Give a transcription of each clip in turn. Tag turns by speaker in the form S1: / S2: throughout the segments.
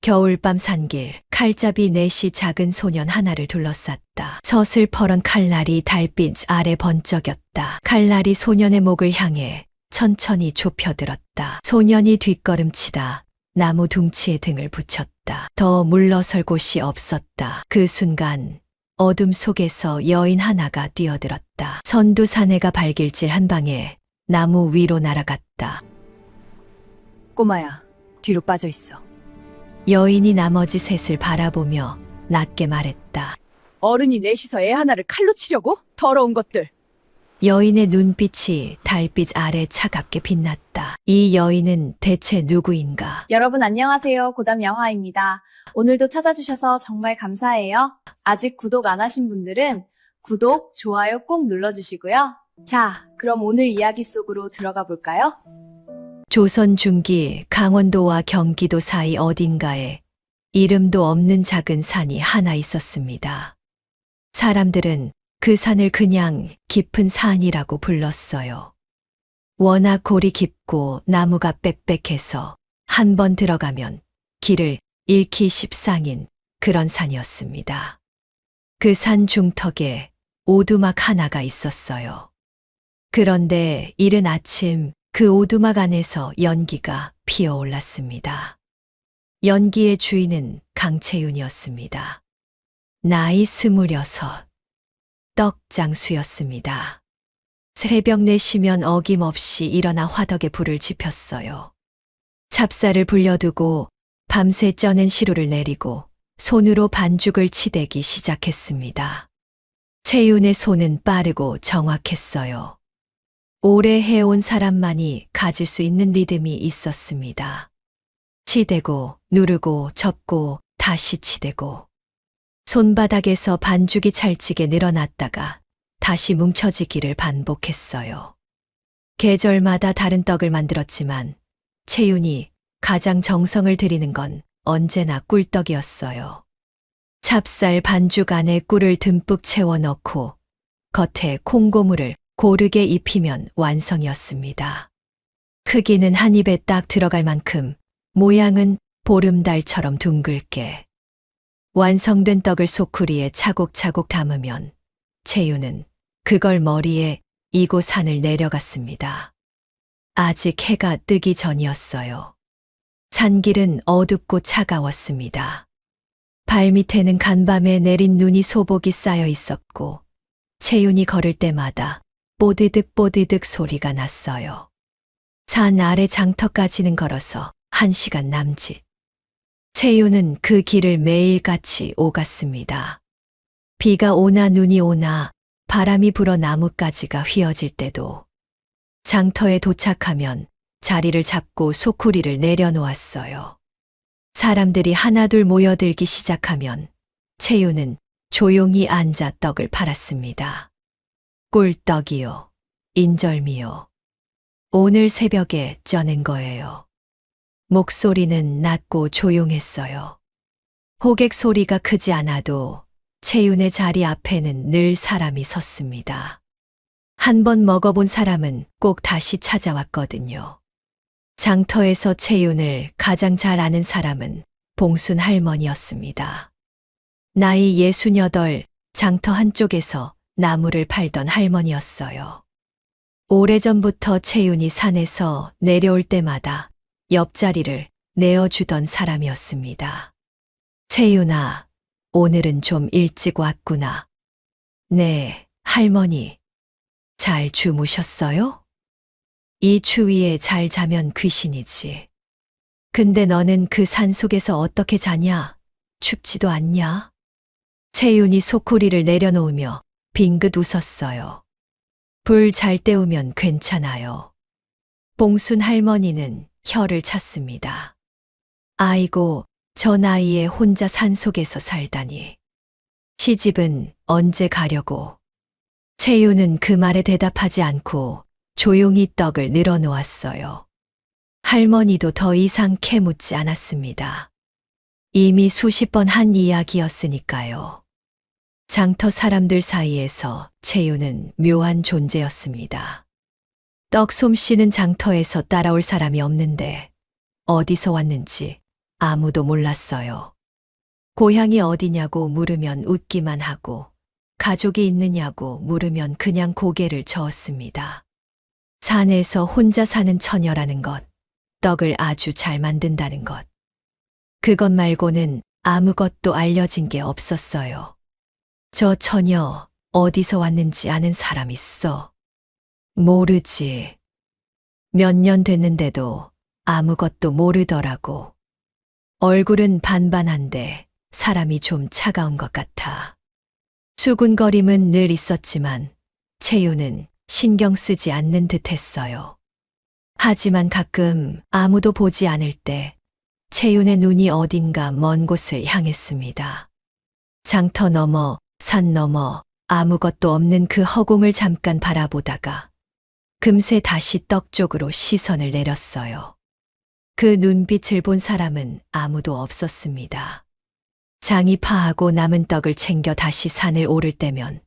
S1: 겨울밤 산길, 칼잡이 넷이 작은 소년 하나를 둘러쌌다. 서슬퍼런 칼날이 달빛 아래 번쩍였다. 칼날이 소년의 목을 향해 천천히 좁혀들었다. 소년이 뒷걸음치다 나무 둥치에 등을 붙였다. 더 물러설 곳이 없었다. 그 순간 어둠 속에서 여인 하나가 뛰어들었다. 선두사내가 발길질 한 방에 나무 위로 날아갔다.
S2: 꼬마야, 뒤로 빠져 있어.
S1: 여인이 나머지 셋을 바라보며 낮게 말했다.
S2: 어른이 넷이서 애 하나를 칼로 치려고? 더러운 것들.
S1: 여인의 눈빛이 달빛 아래 차갑게 빛났다. 이 여인은 대체 누구인가?
S3: 여러분 안녕하세요. 고담 야화입니다. 오늘도 찾아주셔서 정말 감사해요. 아직 구독 안 하신 분들은 구독, 좋아요 꼭 눌러주시고요. 자, 그럼 오늘 이야기 속으로 들어가 볼까요?
S1: 조선 중기 강원도와 경기도 사이 어딘가에 이름도 없는 작은 산이 하나 있었습니다. 사람들은 그 산을 그냥 깊은 산이라고 불렀어요. 워낙 골이 깊고 나무가 빽빽해서 한 번 들어가면 길을 잃기 십상인 그런 산이었습니다. 그 산 중턱에 오두막 하나가 있었어요. 그런데 이른 아침 그 오두막 안에서 연기가 피어올랐습니다. 연기의 주인은 강채윤이었습니다. 나이 26, 떡장수였습니다. 새벽 4시면 어김없이 일어나 화덕에 불을 지폈어요. 찹쌀을 불려두고 밤새 쪄낸 시루를 내리고 손으로 반죽을 치대기 시작했습니다. 채윤의 손은 빠르고 정확했어요. 오래 해온 사람만이 가질 수 있는 리듬이 있었습니다. 치대고, 누르고, 접고, 다시 치대고. 손바닥에서 반죽이 찰지게 늘어났다가 다시 뭉쳐지기를 반복했어요. 계절마다 다른 떡을 만들었지만 채윤이 가장 정성을 들이는 건 언제나 꿀떡이었어요. 찹쌀 반죽 안에 꿀을 듬뿍 채워 넣고 겉에 콩고물을 고르게 입히면 완성이었습니다. 크기는 한 입에 딱 들어갈 만큼, 모양은 보름달처럼 둥글게. 완성된 떡을 소쿠리에 차곡차곡 담으면 채윤은 그걸 머리에 이고 산을 내려갔습니다. 아직 해가 뜨기 전이었어요. 산길은 어둡고 차가웠습니다. 발밑에는 간밤에 내린 눈이 소복이 쌓여 있었고 채윤이 걸을 때마다 뽀드득 뽀드득 소리가 났어요. 산 아래 장터까지는 걸어서 1시간 남짓. 채윤은 그 길을 매일같이 오갔습니다. 비가 오나 눈이 오나 바람이 불어 나뭇가지가 휘어질 때도 장터에 도착하면 자리를 잡고 소쿠리를 내려놓았어요. 사람들이 하나둘 모여들기 시작하면 채윤은 조용히 앉아 떡을 팔았습니다. 꿀떡이요, 인절미요. 오늘 새벽에 쪄낸 거예요. 목소리는 낮고 조용했어요. 호객 소리가 크지 않아도 채윤의 자리 앞에는 늘 사람이 섰습니다. 한 번 먹어본 사람은 꼭 다시 찾아왔거든요. 장터에서 채윤을 가장 잘 아는 사람은 봉순 할머니였습니다. 나이 68, 장터 한쪽에서 나무를 팔던 할머니였어요. 오래전부터 채윤이 산에서 내려올 때마다 옆자리를 내어주던 사람이었습니다. 채윤아, 오늘은 좀 일찍 왔구나. 네, 할머니. 잘 주무셨어요? 이 추위에 잘 자면 귀신이지. 근데 너는 그 산속에서 어떻게 자냐? 춥지도 않냐? 채윤이 소쿠리를 내려놓으며 빙긋 웃었어요. 불 잘 때우면 괜찮아요. 봉순 할머니는 혀를 찼습니다. 아이고, 저 나이에 혼자 산속에서 살다니. 시집은 언제 가려고? 채윤은 그 말에 대답하지 않고 조용히 떡을 늘어놓았어요. 할머니도 더 이상 캐묻지 않았습니다. 이미 수십 번 한 이야기였으니까요. 장터 사람들 사이에서 채윤은 묘한 존재였습니다. 떡 솜씨는 장터에서 따라올 사람이 없는데 어디서 왔는지 아무도 몰랐어요. 고향이 어디냐고 물으면 웃기만 하고, 가족이 있느냐고 물으면 그냥 고개를 저었습니다. 산에서 혼자 사는 처녀라는 것, 떡을 아주 잘 만든다는 것. 그것 말고는 아무것도 알려진 게 없었어요. 저 처녀 어디서 왔는지 아는 사람 있어? 모르지. 몇 년 됐는데도 아무것도 모르더라고. 얼굴은 반반한데 사람이 좀 차가운 것 같아. 수군거림은 늘 있었지만 채유는 신경 쓰지 않는 듯 했어요. 하지만 가끔 아무도 보지 않을 때 채윤의 눈이 어딘가 먼 곳을 향했습니다. 장터 너머, 산 너머, 아무것도 없는 그 허공을 잠깐 바라보다가 금세 다시 떡 쪽으로 시선을 내렸어요. 그 눈빛을 본 사람은 아무도 없었습니다. 장이 파하고 남은 떡을 챙겨 다시 산을 오를 때면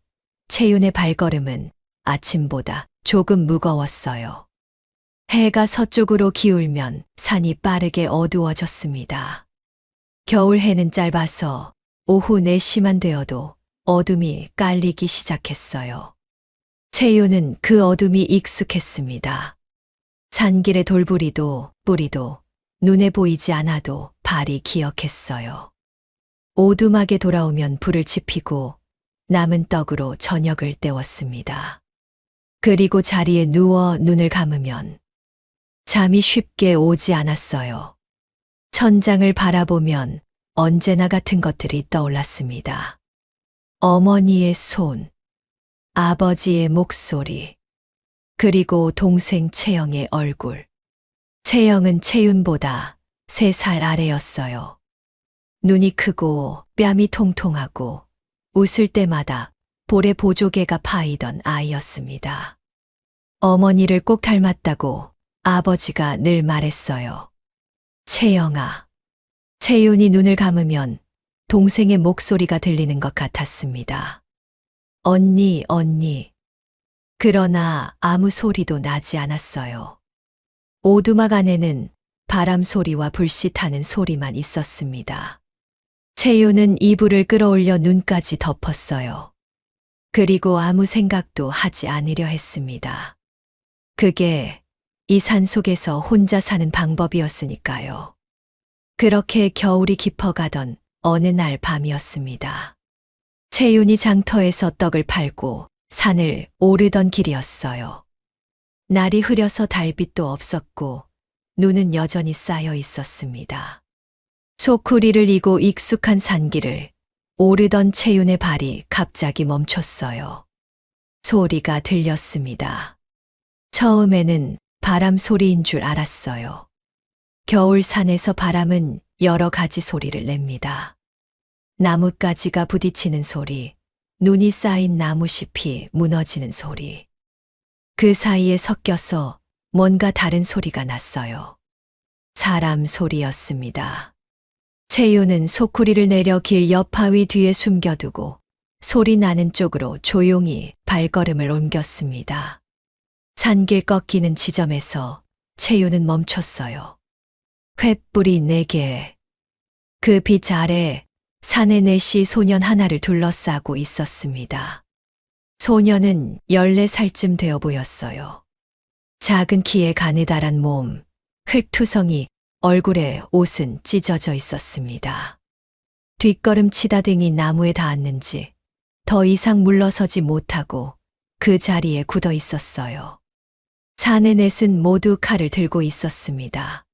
S1: 채윤의 발걸음은 아침보다 조금 무거웠어요. 해가 서쪽으로 기울면 산이 빠르게 어두워졌습니다. 겨울 해는 짧아서 오후 4시만 되어도 어둠이 깔리기 시작했어요. 채윤은 그 어둠이 익숙했습니다. 산길의 돌부리도 뿌리도 눈에 보이지 않아도 발이 기억했어요. 오두막에 돌아오면 불을 지피고 남은 떡으로 저녁을 때웠습니다. 그리고 자리에 누워 눈을 감으면 잠이 쉽게 오지 않았어요. 천장을 바라보면 언제나 같은 것들이 떠올랐습니다. 어머니의 손, 아버지의 목소리, 그리고 동생 채영의 얼굴. 채영은 채윤보다 3살 아래였어요. 눈이 크고 뺨이 통통하고 웃을 때마다 볼에 보조개가 파이던 아이였습니다. 어머니를 꼭 닮았다고 아버지가 늘 말했어요. 채영아. 채윤이 눈을 감으면 동생의 목소리가 들리는 것 같았습니다. 언니, 언니. 그러나 아무 소리도 나지 않았어요. 오두막 안에는 바람 소리와 불씨타는 소리만 있었습니다. 채윤은 이불을 끌어올려 눈까지 덮었어요. 그리고 아무 생각도 하지 않으려 했습니다. 그게 이 산속에서 혼자 사는 방법이었으니까요. 그렇게 겨울이 깊어가던 어느 날 밤이었습니다. 채윤이 장터에서 떡을 팔고 산을 오르던 길이었어요. 날이 흐려서 달빛도 없었고 눈은 여전히 쌓여 있었습니다. 소쿠리를 이고 익숙한 산길을 오르던 채윤의 발이 갑자기 멈췄어요. 소리가 들렸습니다. 처음에는 바람 소리인 줄 알았어요. 겨울 산에서 바람은 여러 가지 소리를 냅니다. 나뭇가지가 부딪히는 소리, 눈이 쌓인 나무잎이 무너지는 소리. 그 사이에 섞여서 뭔가 다른 소리가 났어요. 사람 소리였습니다. 채윤은 소쿠리를 내려 길 여파위 뒤에 숨겨두고 소리 나는 쪽으로 조용히 발걸음을 옮겼습니다. 산길 꺾이는 지점에서 채윤은 멈췄어요. 횃불이 4개. 그 빛 아래 산의 내시 소년 하나를 둘러싸고 있었습니다. 소년은 14살쯤 되어 보였어요. 작은 키에 가느다란 몸, 흙투성이, 얼굴에 옷은 찢어져 있었습니다. 뒷걸음치다 등이 나무에 닿았는지 더 이상 물러서지 못하고 그 자리에 굳어 있었어요. 산의 넷은 모두 칼을 들고 있었습니다.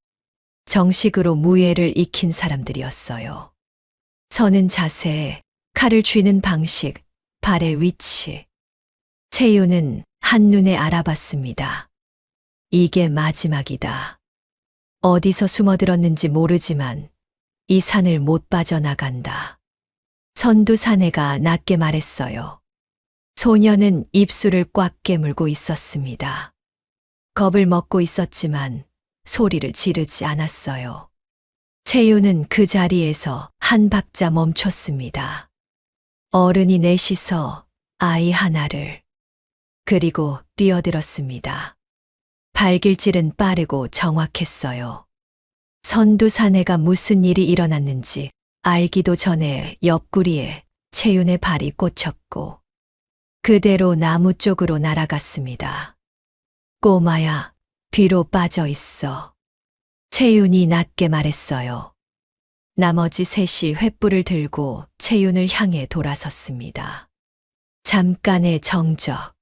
S1: 정식으로 무예를 익힌 사람들이었어요. 서는 자세, 칼을 쥐는 방식, 발의 위치. 채윤은 한눈에 알아봤습니다. 이게 마지막이다. 어디서 숨어들었는지 모르지만 이 산을 못 빠져나간다. 선두 사내가 낮게 말했어요. 소녀는 입술을 꽉 깨물고 있었습니다. 겁을 먹고 있었지만 소리를 지르지 않았어요. 채윤은 그 자리에서 한 박자 멈췄습니다. 어른이 넷이서 아이 하나를, 그리고 뛰어들었습니다. 발길질은 빠르고 정확했어요. 선두 사내가 무슨 일이 일어났는지 알기도 전에 옆구리에 채윤의 발이 꽂혔고 그대로 나무 쪽으로 날아갔습니다. 꼬마야, 뒤로 빠져 있어. 채윤이 낮게 말했어요. 나머지 셋이 횃불을 들고 채윤을 향해 돌아섰습니다. 잠깐의 정적.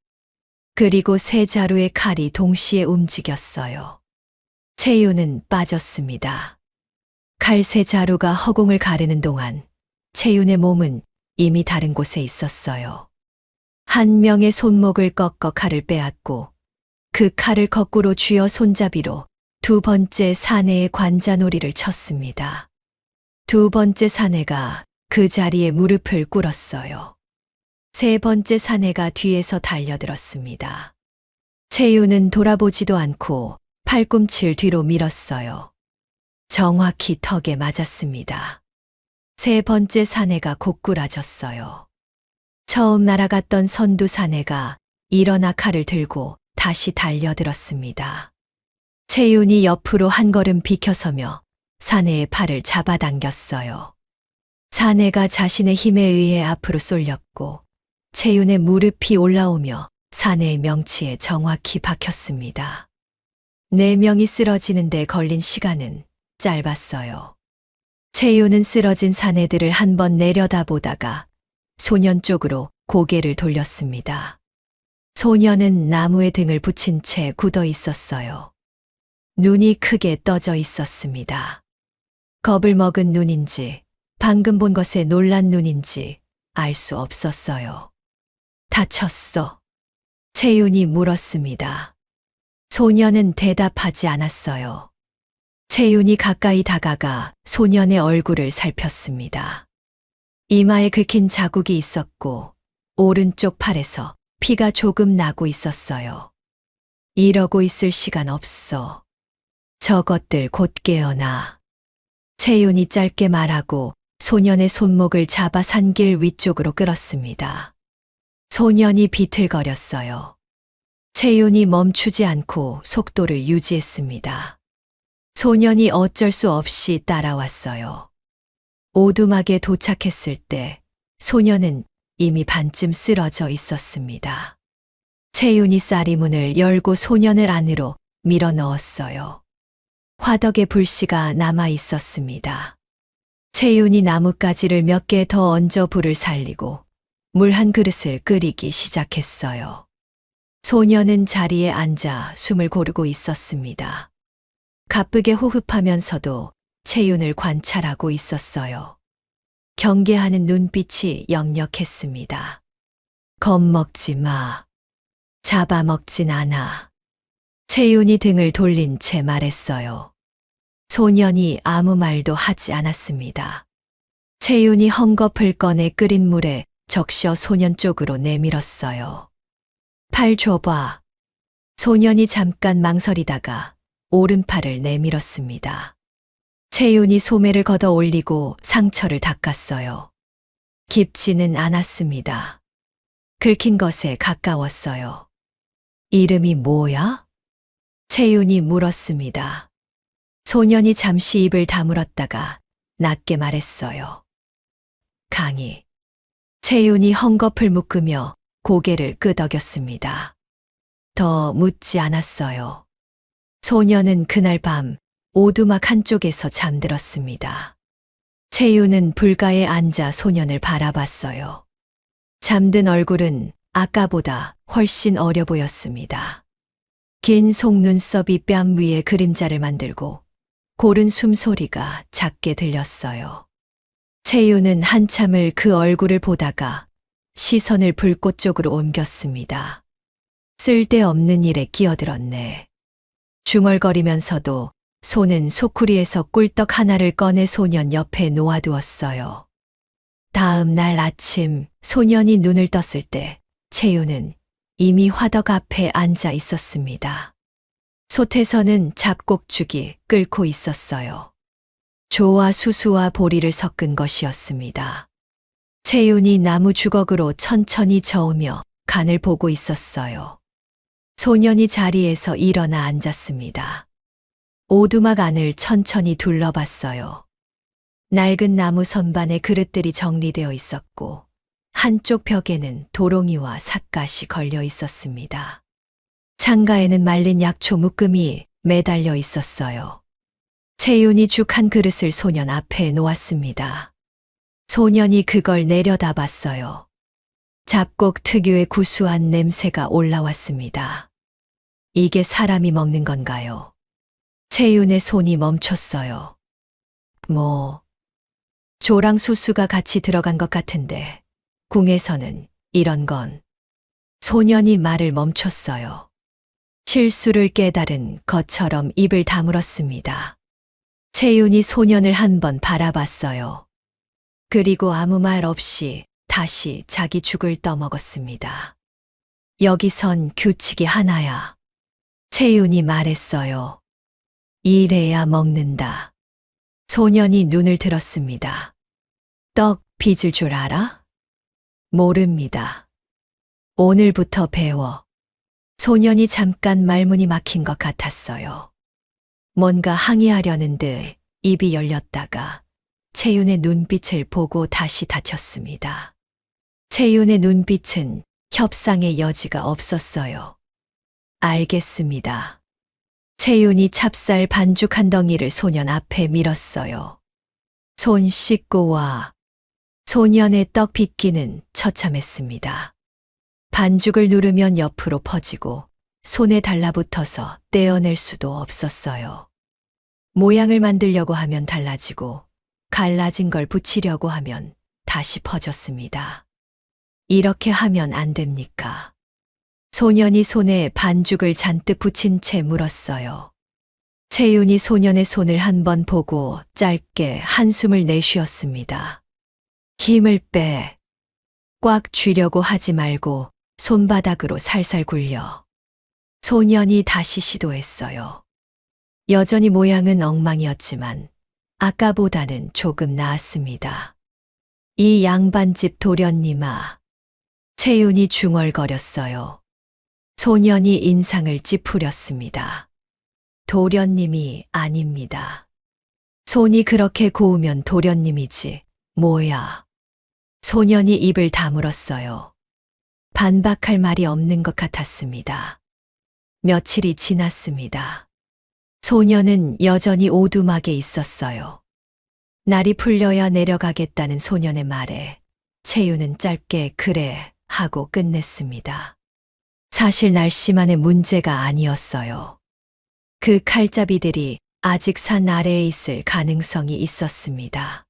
S1: 그리고 세 자루의 칼이 동시에 움직였어요. 채윤은 빠졌습니다. 칼 세 자루가 허공을 가르는 동안 채윤의 몸은 이미 다른 곳에 있었어요. 한 명의 손목을 꺾어 칼을 빼앗고 그 칼을 거꾸로 쥐어 손잡이로 두 번째 사내의 관자놀이를 쳤습니다. 두 번째 사내가 그 자리에 무릎을 꿇었어요. 세 번째 사내가 뒤에서 달려들었습니다. 채윤은 돌아보지도 않고 팔꿈치를 뒤로 밀었어요. 정확히 턱에 맞았습니다. 세 번째 사내가 고꾸라졌어요. 처음 날아갔던 선두 사내가 일어나 칼을 들고 다시 달려들었습니다. 채윤이 옆으로 한 걸음 비켜서며 사내의 팔을 잡아당겼어요. 사내가 자신의 힘에 의해 앞으로 쏠렸고 채윤의 무릎이 올라오며 사내의 명치에 정확히 박혔습니다. 네 명이 쓰러지는데 걸린 시간은 짧았어요. 채윤은 쓰러진 사내들을 한번 내려다보다가 소년 쪽으로 고개를 돌렸습니다. 소년은 나무에 등을 붙인 채 굳어 있었어요. 눈이 크게 떠져 있었습니다. 겁을 먹은 눈인지 방금 본 것에 놀란 눈인지 알 수 없었어요. 다쳤어? 채윤이 물었습니다. 소년은 대답하지 않았어요. 채윤이 가까이 다가가 소년의 얼굴을 살폈습니다. 이마에 긁힌 자국이 있었고 오른쪽 팔에서 피가 조금 나고 있었어요. 이러고 있을 시간 없어. 저것들 곧 깨어나. 채윤이 짧게 말하고 소년의 손목을 잡아 산길 위쪽으로 끌었습니다. 소년이 비틀거렸어요. 채윤이 멈추지 않고 속도를 유지했습니다. 소년이 어쩔 수 없이 따라왔어요. 오두막에 도착했을 때 소년은 이미 반쯤 쓰러져 있었습니다. 채윤이 쌀이문을 열고 소년을 안으로 밀어 넣었어요. 화덕에 불씨가 남아 있었습니다. 채윤이 나뭇가지를 몇 개 더 얹어 불을 살리고 물 한 그릇을 끓이기 시작했어요. 소년은 자리에 앉아 숨을 고르고 있었습니다. 가쁘게 호흡하면서도 채윤을 관찰하고 있었어요. 경계하는 눈빛이 역력했습니다. 겁먹지 마. 잡아먹진 않아. 채윤이 등을 돌린 채 말했어요. 소년이 아무 말도 하지 않았습니다. 채윤이 헝겊을 꺼내 끓인 물에 적셔 소년 쪽으로 내밀었어요. 팔 줘봐. 소년이 잠깐 망설이다가 오른팔을 내밀었습니다. 채윤이 소매를 걷어 올리고 상처를 닦았어요. 깊지는 않았습니다. 긁힌 것에 가까웠어요. 이름이 뭐야? 채윤이 물었습니다. 소년이 잠시 입을 다물었다가 낮게 말했어요. 강희. 채윤이 헝겊을 묶으며 고개를 끄덕였습니다. 더 묻지 않았어요. 소년은 그날 밤 오두막 한쪽에서 잠들었습니다. 채윤은 불가에 앉아 소년을 바라봤어요. 잠든 얼굴은 아까보다 훨씬 어려 보였습니다. 긴 속눈썹이 뺨 위에 그림자를 만들고 고른 숨소리가 작게 들렸어요. 채윤은 한참을 그 얼굴을 보다가 시선을 불꽃 쪽으로 옮겼습니다. 쓸데없는 일에 끼어들었네. 중얼거리면서도 손은 소쿠리에서 꿀떡 하나를 꺼내 소년 옆에 놓아두었어요. 다음 날 아침 소년이 눈을 떴을 때 채윤은 이미 화덕 앞에 앉아 있었습니다. 솥에서는 잡곡죽이 끓고 있었어요. 조와 수수와 보리를 섞은 것이었습니다. 채윤이 나무 주걱으로 천천히 저으며 간을 보고 있었어요. 소년이 자리에서 일어나 앉았습니다. 오두막 안을 천천히 둘러봤어요. 낡은 나무 선반에 그릇들이 정리되어 있었고, 한쪽 벽에는 도롱이와 삿갓이 걸려 있었습니다. 창가에는 말린 약초 묶음이 매달려 있었어요. 채윤이 죽 한 그릇을 소년 앞에 놓았습니다. 소년이 그걸 내려다봤어요. 잡곡 특유의 구수한 냄새가 올라왔습니다. 이게 사람이 먹는 건가요? 채윤의 손이 멈췄어요. 조랑 수수가 같이 들어간 것 같은데, 궁에서는 이런 건. 소년이 말을 멈췄어요. 실수를 깨달은 것처럼 입을 다물었습니다. 채윤이 소년을 한 번 바라봤어요. 그리고 아무 말 없이 다시 자기 죽을 떠먹었습니다. 여기선 규칙이 하나야. 채윤이 말했어요. 이래야 먹는다. 소년이 눈을 들었습니다. 떡 빚을 줄 알아? 모릅니다. 오늘부터 배워. 소년이 잠깐 말문이 막힌 것 같았어요. 뭔가 항의하려는 듯 입이 열렸다가 채윤의 눈빛을 보고 다시 닫혔습니다. 채윤의 눈빛은 협상의 여지가 없었어요. 알겠습니다. 채윤이 찹쌀 반죽 한 덩이를 소년 앞에 밀었어요. 손 씻고 와. 소년의 떡 빚기는 처참했습니다. 반죽을 누르면 옆으로 퍼지고 손에 달라붙어서 떼어낼 수도 없었어요. 모양을 만들려고 하면 달라지고 갈라진 걸 붙이려고 하면 다시 퍼졌습니다. 이렇게 하면 안 됩니까? 소년이 손에 반죽을 잔뜩 붙인 채 물었어요. 채윤이 소년의 손을 한 번 보고 짧게 한숨을 내쉬었습니다. 힘을 빼. 꽉 쥐려고 하지 말고 손바닥으로 살살 굴려. 소년이 다시 시도했어요. 여전히 모양은 엉망이었지만 아까보다는 조금 나았습니다. 이 양반집 도련님아. 채윤이 중얼거렸어요. 소년이 인상을 찌푸렸습니다. 도련님이 아닙니다. 손이 그렇게 고우면 도련님이지, 뭐야. 소년이 입을 다물었어요. 반박할 말이 없는 것 같았습니다. 며칠이 지났습니다. 소년은 여전히 오두막에 있었어요. 날이 풀려야 내려가겠다는 소년의 말에 채윤은 짧게 그래 하고 끝냈습니다. 사실 날씨만의 문제가 아니었어요. 그 칼잡이들이 아직 산 아래에 있을 가능성이 있었습니다.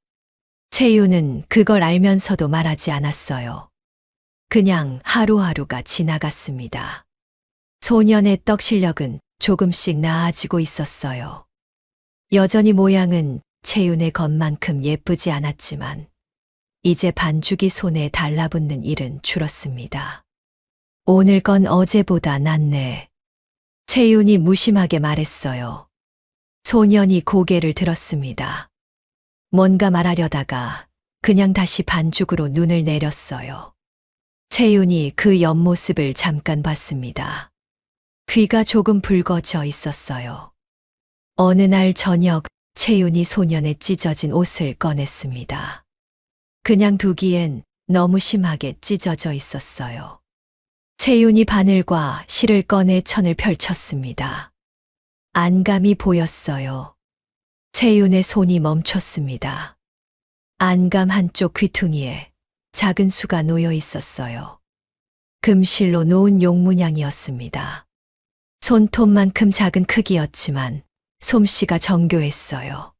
S1: 채윤은 그걸 알면서도 말하지 않았어요. 그냥 하루하루가 지나갔습니다. 소년의 떡 실력은 조금씩 나아지고 있었어요. 여전히 모양은 채윤의 것만큼 예쁘지 않았지만 이제 반죽이 손에 달라붙는 일은 줄었습니다. 오늘 건 어제보다 낫네. 채윤이 무심하게 말했어요. 소년이 고개를 들었습니다. 뭔가 말하려다가 그냥 다시 반죽으로 눈을 내렸어요. 채윤이 그 옆모습을 잠깐 봤습니다. 귀가 조금 붉어져 있었어요. 어느 날 저녁 채윤이 소년의 찢어진 옷을 꺼냈습니다. 그냥 두기엔 너무 심하게 찢어져 있었어요. 채윤이 바늘과 실을 꺼내 천을 펼쳤습니다. 안감이 보였어요. 채윤의 손이 멈췄습니다. 안감 한쪽 귀퉁이에 작은 수가 놓여 있었어요. 금실로 놓은 용문양이었습니다. 손톱만큼 작은 크기였지만 솜씨가 정교했어요.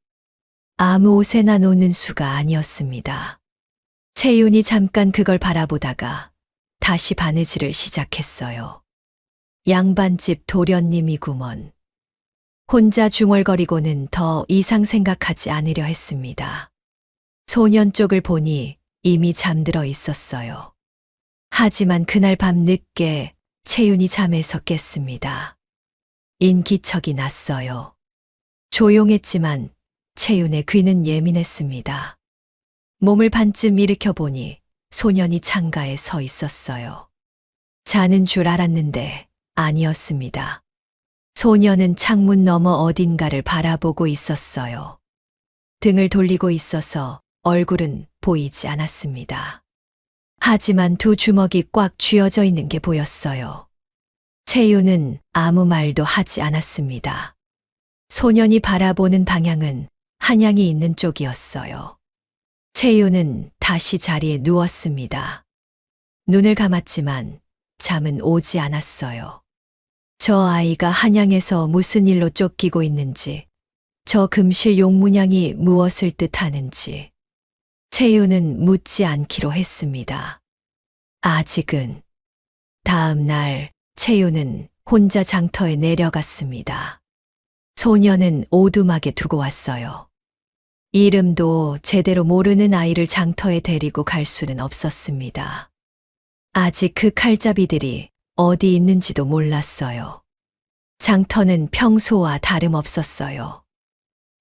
S1: 아무 옷에나 놓는 수가 아니었습니다. 채윤이 잠깐 그걸 바라보다가 다시 바느질을 시작했어요. 양반집 도련님이구먼. 혼자 중얼거리고는 더 이상 생각하지 않으려 했습니다. 소년 쪽을 보니 이미 잠들어 있었어요. 하지만 그날 밤 늦게 채윤이 잠에서 깼습니다. 인기척이 났어요. 조용했지만 채윤의 귀는 예민했습니다. 몸을 반쯤 일으켜 보니 소년이 창가에 서 있었어요. 자는 줄 알았는데 아니었습니다. 소녀는 창문 너머 어딘가를 바라보고 있었어요. 등을 돌리고 있어서 얼굴은 보이지 않았습니다. 하지만 두 주먹이 꽉 쥐어져 있는 게 보였어요. 채윤은 아무 말도 하지 않았습니다. 소년이 바라보는 방향은 한양이 있는 쪽이었어요. 채윤은 다시 자리에 누웠습니다. 눈을 감았지만 잠은 오지 않았어요. 저 아이가 한양에서 무슨 일로 쫓기고 있는지, 저 금실 용문양이 무엇을 뜻하는지, 채윤은 묻지 않기로 했습니다. 아직은. 다음 날 채윤은 혼자 장터에 내려갔습니다. 소녀는 오두막에 두고 왔어요. 이름도 제대로 모르는 아이를 장터에 데리고 갈 수는 없었습니다. 아직 그 칼잡이들이 어디 있는지도 몰랐어요. 장터는 평소와 다름없었어요.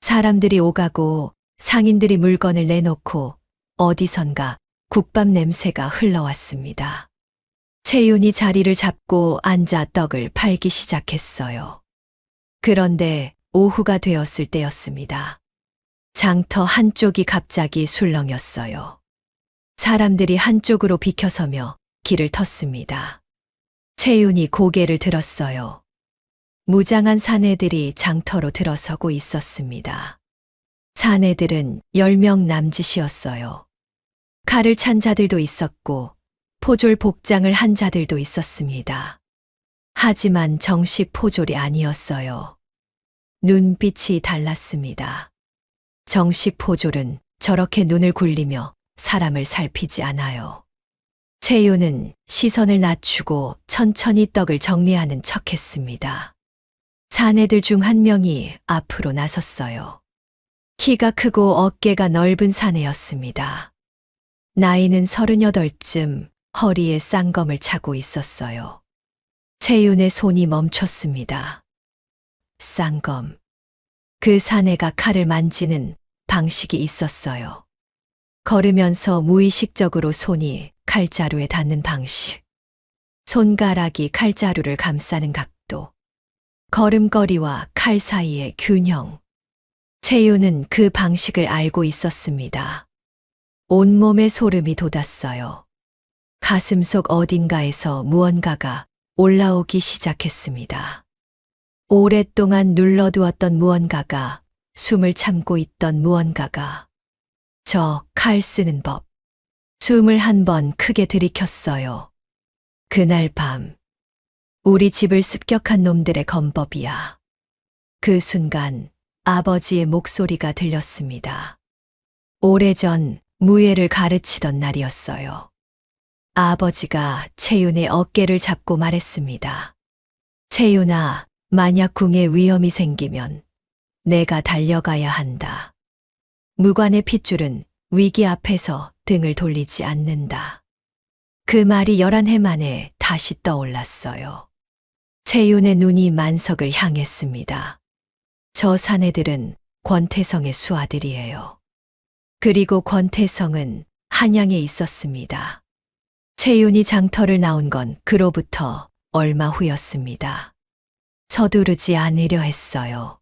S1: 사람들이 오가고 상인들이 물건을 내놓고 어디선가 국밥 냄새가 흘러왔습니다. 채윤이 자리를 잡고 앉아 떡을 팔기 시작했어요. 그런데 오후가 되었을 때였습니다. 장터 한쪽이 갑자기 술렁였어요. 사람들이 한쪽으로 비켜서며 길을 텄습니다. 채윤이 고개를 들었어요. 무장한 사내들이 장터로 들어서고 있었습니다. 사내들은 10명 남짓이었어요. 칼을 찬 자들도 있었고 포졸 복장을 한 자들도 있었습니다. 하지만 정식 포졸이 아니었어요. 눈빛이 달랐습니다. 정식 포졸은 저렇게 눈을 굴리며 사람을 살피지 않아요. 채윤은 시선을 낮추고 천천히 떡을 정리하는 척했습니다. 사내들 중 한 명이 앞으로 나섰어요. 키가 크고 어깨가 넓은 사내였습니다. 나이는 38쯤 허리에 쌍검을 차고 있었어요. 채윤의 손이 멈췄습니다. 쌍검. 그 사내가 칼을 만지는 방식이 있었어요. 걸으면서 무의식적으로 손이 칼자루에 닿는 방식. 손가락이 칼자루를 감싸는 각도. 걸음걸이와 칼 사이의 균형. 채윤은 그 방식을 알고 있었습니다. 온몸에 소름이 돋았어요. 가슴속 어딘가에서 무언가가 올라오기 시작했습니다. 오랫동안 눌러두었던 무언가가, 숨을 참고 있던 무언가가. 저 칼 쓰는 법. 숨을 한 번 크게 들이켰어요. 그날 밤. 우리 집을 습격한 놈들의 검법이야. 그 순간 아버지의 목소리가 들렸습니다. 오래전 무예를 가르치던 날이었어요. 아버지가 채윤의 어깨를 잡고 말했습니다. 채윤아, 만약 궁에 위험이 생기면 내가 달려가야 한다. 무관의 핏줄은 위기 앞에서 등을 돌리지 않는다. 그 말이 11해 만에 다시 떠올랐어요. 채윤의 눈이 만석을 향했습니다. 저 사내들은 권태성의 수아들이에요. 그리고 권태성은 한양에 있었습니다. 채윤이 장터를 나온 건 그로부터 얼마 후였습니다. 서두르지 않으려 했어요.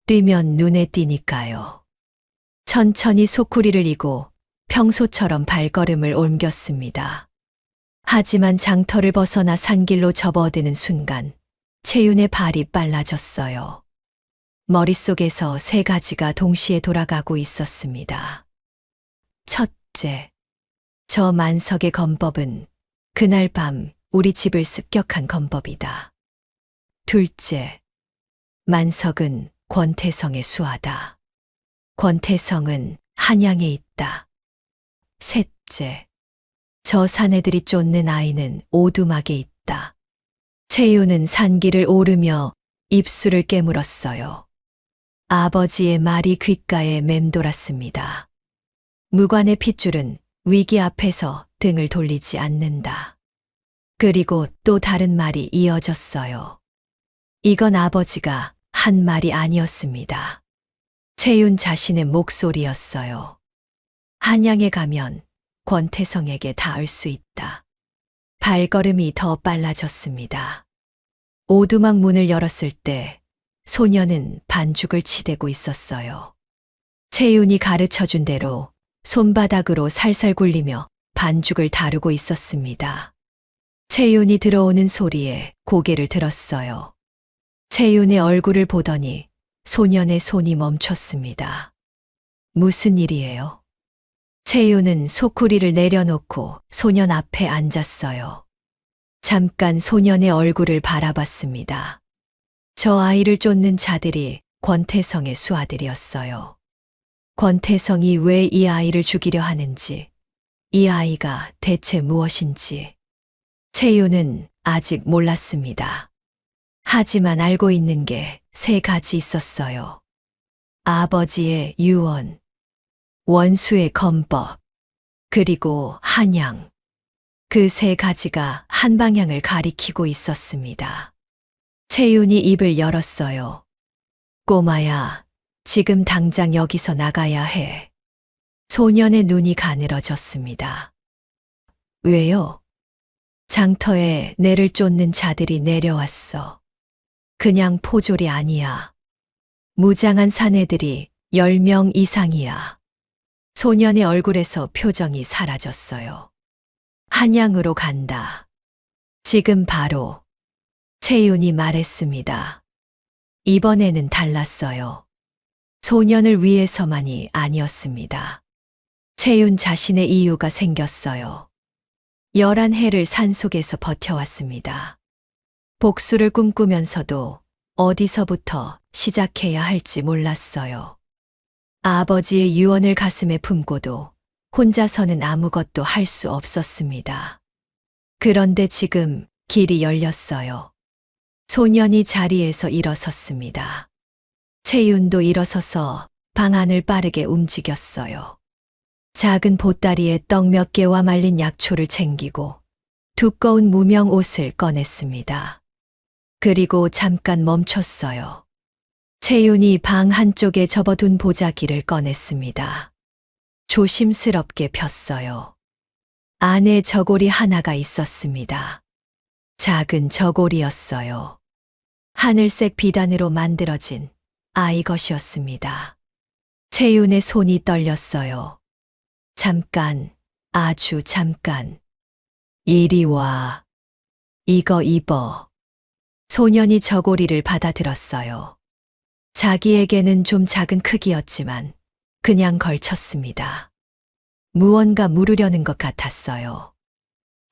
S1: 뛰면 눈에 띄니까요. 천천히 소쿠리를 이고 평소처럼 발걸음을 옮겼습니다. 하지만 장터를 벗어나 산길로 접어드는 순간 채윤의 발이 빨라졌어요. 머릿속에서 3가지가 동시에 돌아가고 있었습니다. 첫째, 저 만석의 검법은 그날 밤 우리 집을 습격한 검법이다. 둘째, 만석은 권태성의 수하다. 권태성은 한양에 있다. 셋째, 저 사내들이 쫓는 아이는 오두막에 있다. 채윤은 산길을 오르며 입술을 깨물었어요. 아버지의 말이 귓가에 맴돌았습니다. 무관의 핏줄은 위기 앞에서 등을 돌리지 않는다. 그리고 또 다른 말이 이어졌어요. 이건 아버지가 한 말이 아니었습니다. 채윤 자신의 목소리였어요. 한양에 가면 권태성에게 닿을 수 있다. 발걸음이 더 빨라졌습니다. 오두막 문을 열었을 때 소녀는 반죽을 치대고 있었어요. 채윤이 가르쳐 준 대로 손바닥으로 살살 굴리며 반죽을 다루고 있었습니다. 채윤이 들어오는 소리에 고개를 들었어요. 채윤의 얼굴을 보더니 소년의 손이 멈췄습니다. 무슨 일이에요? 채윤은 소쿠리를 내려놓고 소년 앞에 앉았어요. 잠깐 소년의 얼굴을 바라봤습니다. 저 아이를 쫓는 자들이 권태성의 수하들이었어요. 권태성이 왜 이 아이를 죽이려 하는지, 이 아이가 대체 무엇인지 채윤은 아직 몰랐습니다. 하지만 알고 있는 게 3가지 있었어요. 아버지의 유언, 원수의 검법, 그리고 한양. 그 3가지가 한 방향을 가리키고 있었습니다. 채윤이 입을 열었어요. 꼬마야, 지금 당장 여기서 나가야 해. 소년의 눈이 가늘어졌습니다. 왜요? 장터에 내를 쫓는 자들이 내려왔어. 그냥 포졸이 아니야. 무장한 사내들이 10명 이상이야. 소년의 얼굴에서 표정이 사라졌어요. 한양으로 간다. 지금 바로. 채윤이 말했습니다. 이번에는 달랐어요. 소년을 위해서만이 아니었습니다. 채윤 자신의 이유가 생겼어요. 11해를 산속에서 버텨왔습니다. 복수를 꿈꾸면서도 어디서부터 시작해야 할지 몰랐어요. 아버지의 유언을 가슴에 품고도 혼자서는 아무것도 할 수 없었습니다. 그런데 지금 길이 열렸어요. 소년이 자리에서 일어섰습니다. 채윤도 일어서서 방 안을 빠르게 움직였어요. 작은 보따리에 떡 몇 개와 말린 약초를 챙기고 두꺼운 무명 옷을 꺼냈습니다. 그리고 잠깐 멈췄어요. 채윤이 방 한쪽에 접어둔 보자기를 꺼냈습니다. 조심스럽게 폈어요. 안에 저고리 하나가 있었습니다. 작은 저고리였어요. 하늘색 비단으로 만들어진 아이 것이었습니다. 채윤의 손이 떨렸어요. 잠깐, 아주 잠깐. 이리 와. 이거 입어. 소년이 저고리를 받아들었어요. 자기에게는 좀 작은 크기였지만 그냥 걸쳤습니다. 무언가 물으려는 것 같았어요.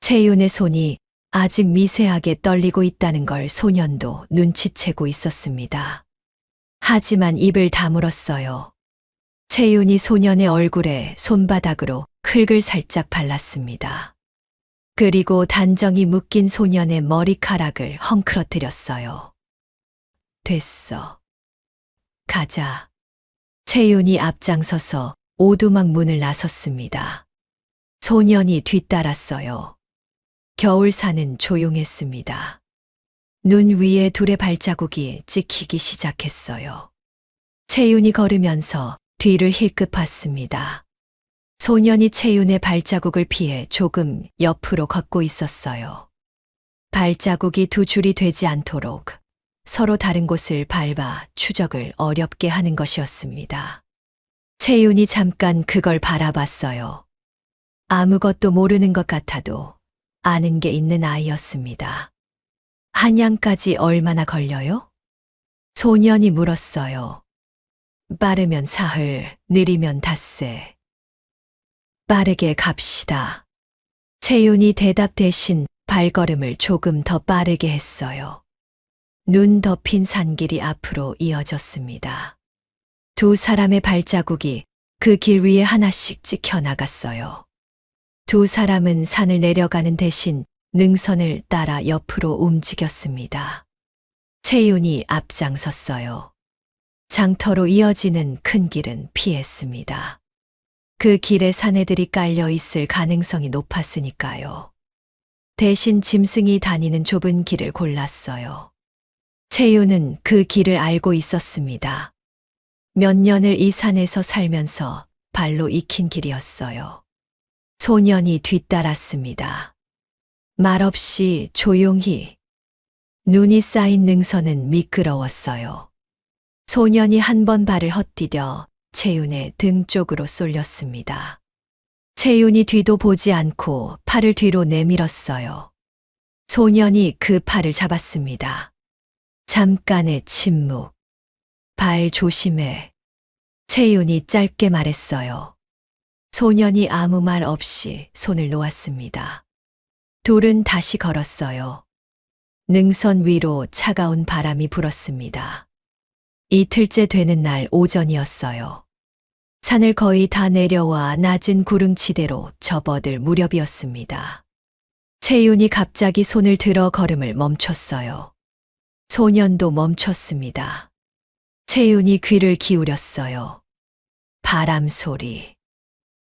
S1: 채윤의 손이 아직 미세하게 떨리고 있다는 걸 소년도 눈치채고 있었습니다. 하지만 입을 다물었어요. 채윤이 소년의 얼굴에 손바닥으로 흙을 살짝 발랐습니다. 그리고 단정히 묶인 소년의 머리카락을 헝클어뜨렸어요. 됐어. 가자. 채윤이 앞장서서 오두막 문을 나섰습니다. 소년이 뒤따랐어요. 겨울산은 조용했습니다. 눈 위에 둘의 발자국이 찍히기 시작했어요. 채윤이 걸으면서 뒤를 힐끗 봤습니다. 소년이 채윤의 발자국을 피해 조금 옆으로 걷고 있었어요. 발자국이 두 줄이 되지 않도록 서로 다른 곳을 밟아 추적을 어렵게 하는 것이었습니다. 채윤이 잠깐 그걸 바라봤어요. 아무것도 모르는 것 같아도 아는 게 있는 아이였습니다. 한양까지 얼마나 걸려요? 소년이 물었어요. 빠르면 사흘, 느리면 닷새. 빠르게 갑시다. 채윤이 대답 대신 발걸음을 조금 더 빠르게 했어요. 눈 덮인 산길이 앞으로 이어졌습니다. 두 사람의 발자국이 그 길 위에 하나씩 찍혀 나갔어요. 두 사람은 산을 내려가는 대신 능선을 따라 옆으로 움직였습니다. 채윤이 앞장섰어요. 장터로 이어지는 큰 길은 피했습니다. 그 길에 사내들이 깔려 있을 가능성이 높았으니까요. 대신 짐승이 다니는 좁은 길을 골랐어요. 채윤은 그 길을 알고 있었습니다. 몇 년을 이 산에서 살면서 발로 익힌 길이었어요. 소년이 뒤따랐습니다. 말없이 조용히. 눈이 쌓인 능선은 미끄러웠어요. 소년이 한 번 발을 헛디뎌 채윤의 등 쪽으로 쏠렸습니다. 채윤이 뒤도 보지 않고 팔을 뒤로 내밀었어요. 소년이 그 팔을 잡았습니다. 잠깐의 침묵. 발 조심해. 채윤이 짧게 말했어요. 소년이 아무 말 없이 손을 놓았습니다. 둘은 다시 걸었어요. 능선 위로 차가운 바람이 불었습니다. 이틀째 되는 날 오전이었어요. 산을 거의 다 내려와 낮은 구릉지대로 접어들 무렵이었습니다. 채윤이 갑자기 손을 들어 걸음을 멈췄어요. 소년도 멈췄습니다. 채윤이 귀를 기울였어요. 바람 소리,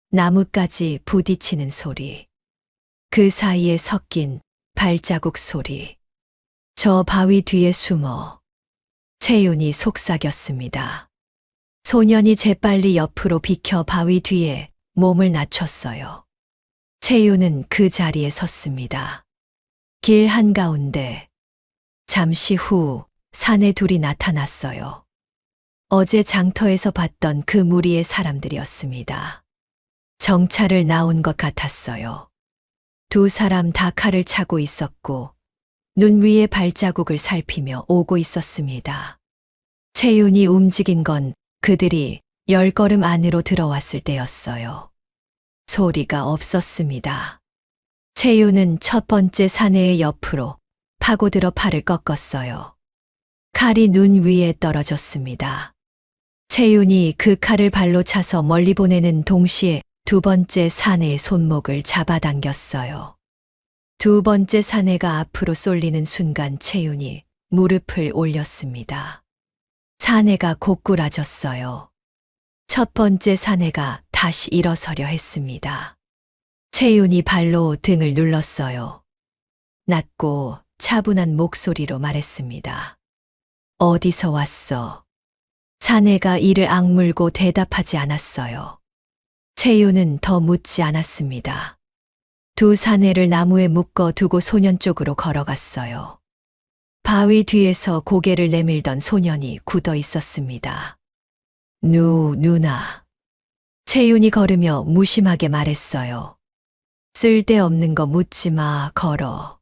S1: 나뭇가지 부딪히는 소리, 그 사이에 섞인 발자국 소리. 저 바위 뒤에 숨어 채윤이 속삭였습니다. 소년이 재빨리 옆으로 비켜 바위 뒤에 몸을 낮췄어요. 채윤은 그 자리에 섰습니다. 길 한가운데 잠시 후 산에 둘이 나타났어요. 어제 장터에서 봤던 그 무리의 사람들이었습니다. 정찰을 나온 것 같았어요. 두 사람 다 칼을 차고 있었고 눈 위에 발자국을 살피며 오고 있었습니다. 채윤이 움직인 건 그들이 10걸음 안으로 들어왔을 때였어요. 소리가 없었습니다. 채윤은 첫 번째 사내의 옆으로 파고들어 팔을 꺾었어요. 칼이 눈 위에 떨어졌습니다. 채윤이 그 칼을 발로 차서 멀리 보내는 동시에 두 번째 사내의 손목을 잡아당겼어요. 두 번째 사내가 앞으로 쏠리는 순간 채윤이 무릎을 올렸습니다. 사내가 고꾸라졌어요. 첫 번째 사내가 다시 일어서려 했습니다. 채윤이 발로 등을 눌렀어요. 낮고 차분한 목소리로 말했습니다. 어디서 왔어? 사내가 이를 악물고 대답하지 않았어요. 채윤은 더 묻지 않았습니다. 두 사내를 나무에 묶어 두고 소년 쪽으로 걸어갔어요. 바위 뒤에서 고개를 내밀던 소년이 굳어 있었습니다. 누나. 채윤이 걸으며 무심하게 말했어요. 쓸데없는 거 묻지 마, 걸어.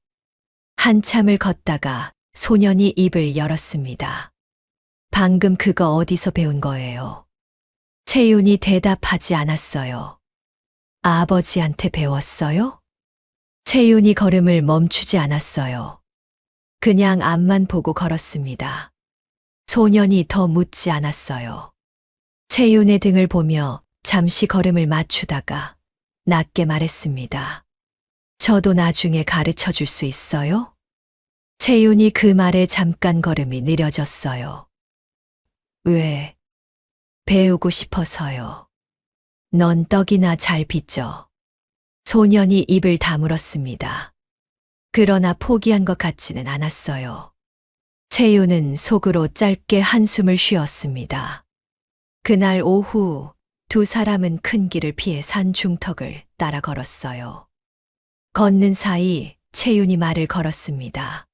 S1: 한참을 걷다가 소년이 입을 열었습니다. 방금 그거 어디서 배운 거예요? 채윤이 대답하지 않았어요. 아버지한테 배웠어요? 채윤이 걸음을 멈추지 않았어요. 그냥 앞만 보고 걸었습니다. 소년이 더 묻지 않았어요. 채윤의 등을 보며 잠시 걸음을 맞추다가 낮게 말했습니다. 저도 나중에 가르쳐 줄 수 있어요? 채윤이 그 말에 잠깐 걸음이 느려졌어요. 왜? 배우고 싶어서요. 넌 떡이나 잘 빚져. 소년이 입을 다물었습니다. 그러나 포기한 것 같지는 않았어요. 채윤은 속으로 짧게 한숨을 쉬었습니다. 그날 오후 두 사람은 큰 길을 피해 산 중턱을 따라 걸었어요. 걷는 사이 채윤이 말을 걸었습니다.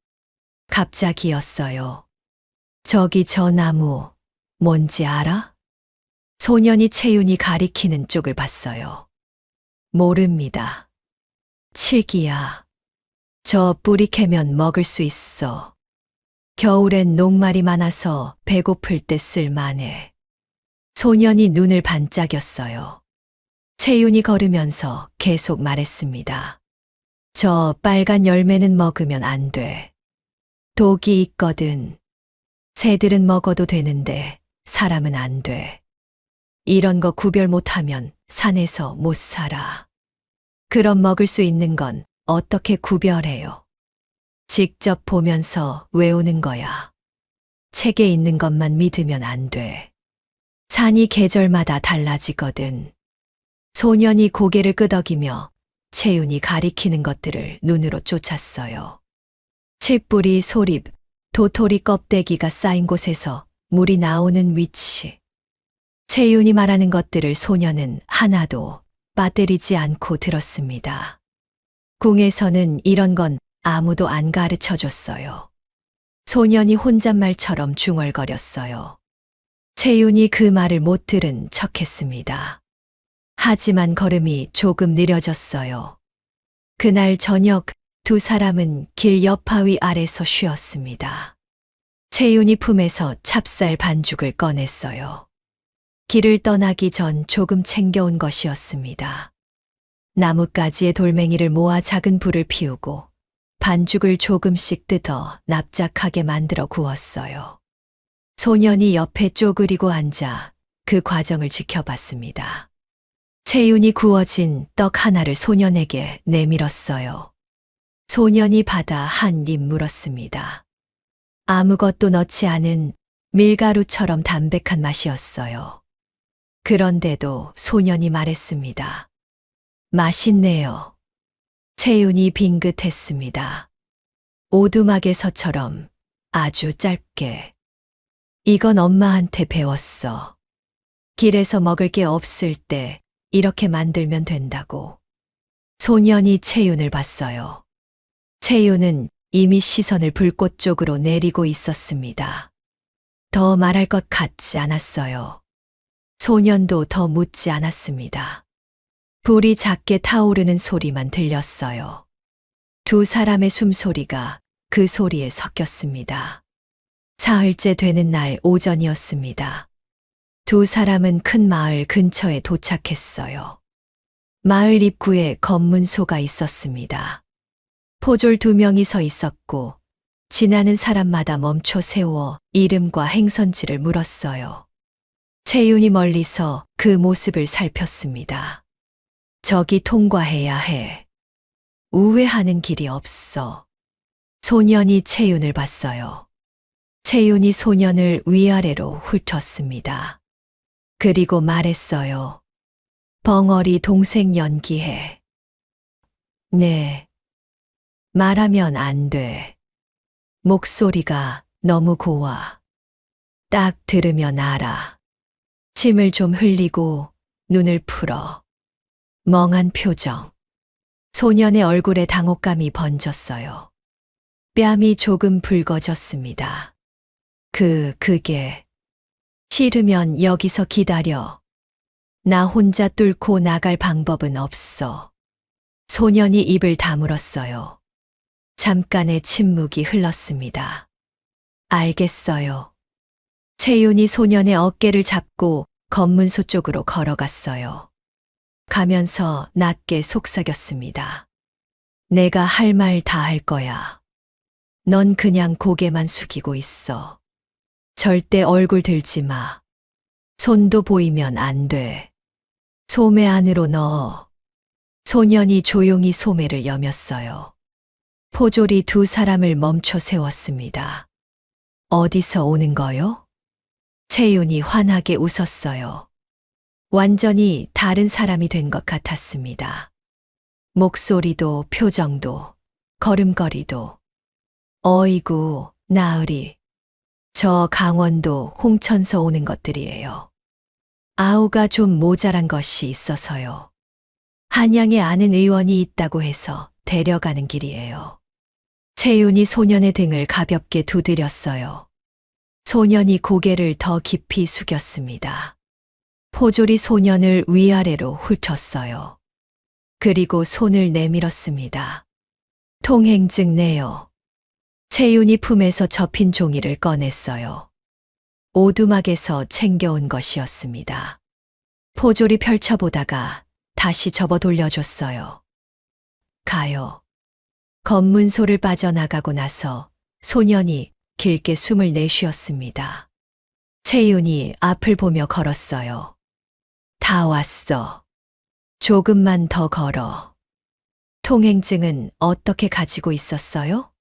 S1: 갑자기였어요. 저기 저 나무 뭔지 알아? 소년이 채윤이 가리키는 쪽을 봤어요. 모릅니다. 칠기야. 저 뿌리 캐면 먹을 수 있어. 겨울엔 녹말이 많아서 배고플 때 쓸만해. 소년이 눈을 반짝였어요. 채윤이 걸으면서 계속 말했습니다. 저 빨간 열매는 먹으면 안 돼. 독이 있거든. 새들은 먹어도 되는데 사람은 안 돼. 이런 거 구별 못하면 산에서 못 살아. 그럼 먹을 수 있는 건 어떻게 구별해요? 직접 보면서 외우는 거야. 책에 있는 것만 믿으면 안 돼. 산이 계절마다 달라지거든. 소년이 고개를 끄덕이며 채윤이 가리키는 것들을 눈으로 쫓았어요. 칡뿌리, 소립, 도토리 껍데기가 쌓인 곳에서 물이 나오는 위치. 채윤이 말하는 것들을 소년은 하나도 빠뜨리지 않고 들었습니다. 궁에서는 이런 건 아무도 안 가르쳐 줬어요. 소년이 혼잣말처럼 중얼거렸어요. 채윤이 그 말을 못 들은 척했습니다. 하지만 걸음이 조금 느려졌어요. 그날 저녁 두 사람은 길 여파위 아래서 쉬었습니다. 채윤이 품에서 찹쌀 반죽을 꺼냈어요. 길을 떠나기 전 조금 챙겨온 것이었습니다. 나뭇가지에 돌멩이를 모아 작은 불을 피우고 반죽을 조금씩 뜯어 납작하게 만들어 구웠어요. 소년이 옆에 쪼그리고 앉아 그 과정을 지켜봤습니다. 채윤이 구워진 떡 하나를 소년에게 내밀었어요. 소년이 받아 한 입 물었습니다. 아무것도 넣지 않은 밀가루처럼 담백한 맛이었어요. 그런데도 소년이 말했습니다. 맛있네요. 채윤이 빙긋했습니다. 오두막에서처럼 아주 짧게. 이건 엄마한테 배웠어. 길에서 먹을 게 없을 때 이렇게 만들면 된다고. 소년이 채윤을 봤어요. 채윤은 이미 시선을 불꽃 쪽으로 내리고 있었습니다. 더 말할 것 같지 않았어요. 소년도 더 묻지 않았습니다. 불이 작게 타오르는 소리만 들렸어요. 두 사람의 숨소리가 그 소리에 섞였습니다. 사흘째 되는 날 오전이었습니다. 두 사람은 큰 마을 근처에 도착했어요. 마을 입구에 검문소가 있었습니다. 포졸 2명이 서 있었고 지나는 사람마다 멈춰 세워 이름과 행선지를 물었어요. 채윤이 멀리서 그 모습을 살폈습니다. 저기 통과해야 해. 우회하는 길이 없어. 소년이 채윤을 봤어요. 채윤이 소년을 위아래로 훑었습니다. 그리고 말했어요. 벙어리 동생 연기해. 네. 말하면 안 돼. 목소리가 너무 고와. 딱 들으면 알아. 침을 좀 흘리고 눈을 풀어. 멍한 표정. 소년의 얼굴에 당혹감이 번졌어요. 뺨이 조금 붉어졌습니다. 그게. 싫으면 여기서 기다려. 나 혼자 뚫고 나갈 방법은 없어. 소년이 입을 다물었어요. 잠깐의 침묵이 흘렀습니다. 알겠어요. 채윤이 소년의 어깨를 잡고 검문소 쪽으로 걸어갔어요. 가면서 낮게 속삭였습니다. 내가 할 말 다 할 거야. 넌 그냥 고개만 숙이고 있어. 절대 얼굴 들지 마. 손도 보이면 안 돼. 소매 안으로 넣어. 소년이 조용히 소매를 여몄어요. 포졸이 두 사람을 멈춰 세웠습니다. 어디서 오는 거요? 채윤이 환하게 웃었어요. 완전히 다른 사람이 된 것 같았습니다. 목소리도 표정도 걸음걸이도. 어이구, 나으리. 저 강원도 홍천서 오는 것들이에요. 아우가 좀 모자란 것이 있어서요. 한양에 아는 의원이 있다고 해서 데려가는 길이에요. 채윤이 소년의 등을 가볍게 두드렸어요. 소년이 고개를 더 깊이 숙였습니다. 포졸이 소년을 위아래로 훑었어요. 그리고 손을 내밀었습니다. 통행증 내요. 채윤이 품에서 접힌 종이를 꺼냈어요. 오두막에서 챙겨온 것이었습니다. 포졸이 펼쳐보다가 다시 접어 돌려줬어요. 가요. 검문소를 빠져나가고 나서 소년이 길게 숨을 내쉬었습니다. 채윤이 앞을 보며 걸었어요. 다 왔어. 조금만 더 걸어. 통행증은 어떻게 가지고 있었어요?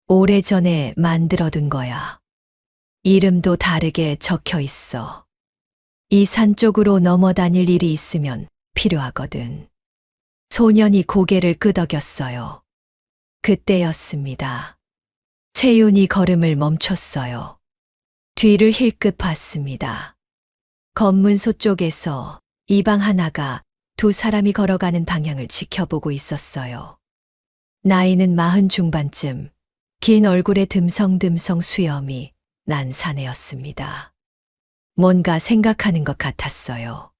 S1: 오래전에 만들어둔 거야. 이름도 다르게 적혀 있어. 이 산 쪽으로 넘어 다닐 일이 있으면 필요하거든. 소년이 고개를 끄덕였어요. 그때였습니다. 채윤이 걸음을 멈췄어요. 뒤를 힐끗 봤습니다. 검문소 쪽에서 이방 하나가 두 사람이 걸어가는 방향을 지켜보고 있었어요. 나이는 40 중반쯤, 긴 얼굴에 듬성듬성 수염이 난 사내였습니다. 뭔가 생각하는 것 같았어요.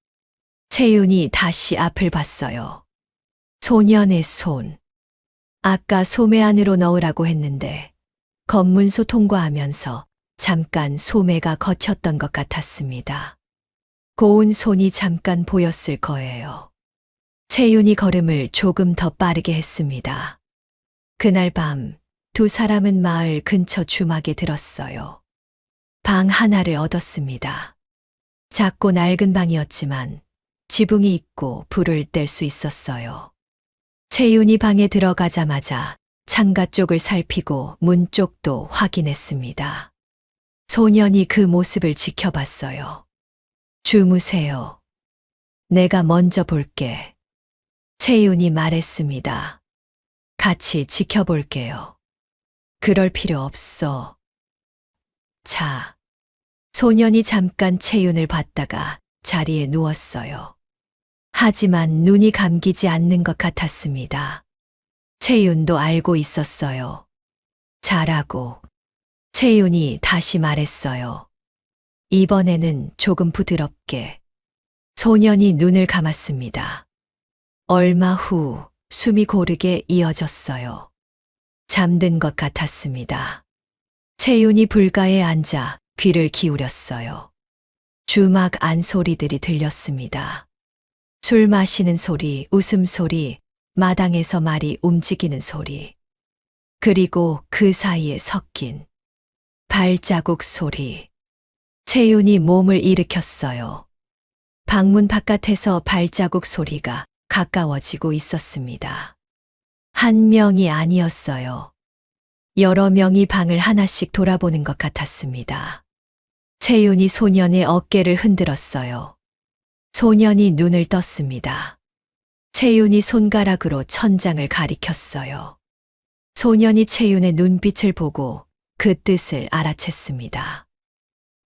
S1: 채윤이 다시 앞을 봤어요. 소년의 손. 아까 소매 안으로 넣으라고 했는데 검문소 통과하면서 잠깐 소매가 거쳤던 것 같았습니다. 고운 손이 잠깐 보였을 거예요. 채윤이 걸음을 조금 더 빠르게 했습니다. 그날 밤 두 사람은 마을 근처 주막에 들었어요. 방 하나를 얻었습니다. 작고 낡은 방이었지만 지붕이 있고 불을 뗄 수 있었어요. 채윤이 방에 들어가자마자 창가 쪽을 살피고 문 쪽도 확인했습니다. 소년이 그 모습을 지켜봤어요. 주무세요. 내가 먼저 볼게. 채윤이 말했습니다. 같이 지켜볼게요. 그럴 필요 없어. 자, 소년이 잠깐 채윤을 봤다가 자리에 누웠어요. 하지만 눈이 감기지 않는 것 같았습니다. 채윤도 알고 있었어요. 잘하고. 채윤이 다시 말했어요. 이번에는 조금 부드럽게. 소년이 눈을 감았습니다. 얼마 후 숨이 고르게 이어졌어요. 잠든 것 같았습니다. 채윤이 불가에 앉아 귀를 기울였어요. 주막 안 소리들이 들렸습니다. 술 마시는 소리, 웃음소리, 마당에서 말이 움직이는 소리. 그리고 그 사이에 섞인 발자국 소리. 채윤이 몸을 일으켰어요. 방문 바깥에서 발자국 소리가 가까워지고 있었습니다. 한 명이 아니었어요. 여러 명이 방을 하나씩 돌아보는 것 같았습니다. 채윤이 소년의 어깨를 흔들었어요. 소년이 눈을 떴습니다. 채윤이 손가락으로 천장을 가리켰어요. 소년이 채윤의 눈빛을 보고 그 뜻을 알아챘습니다.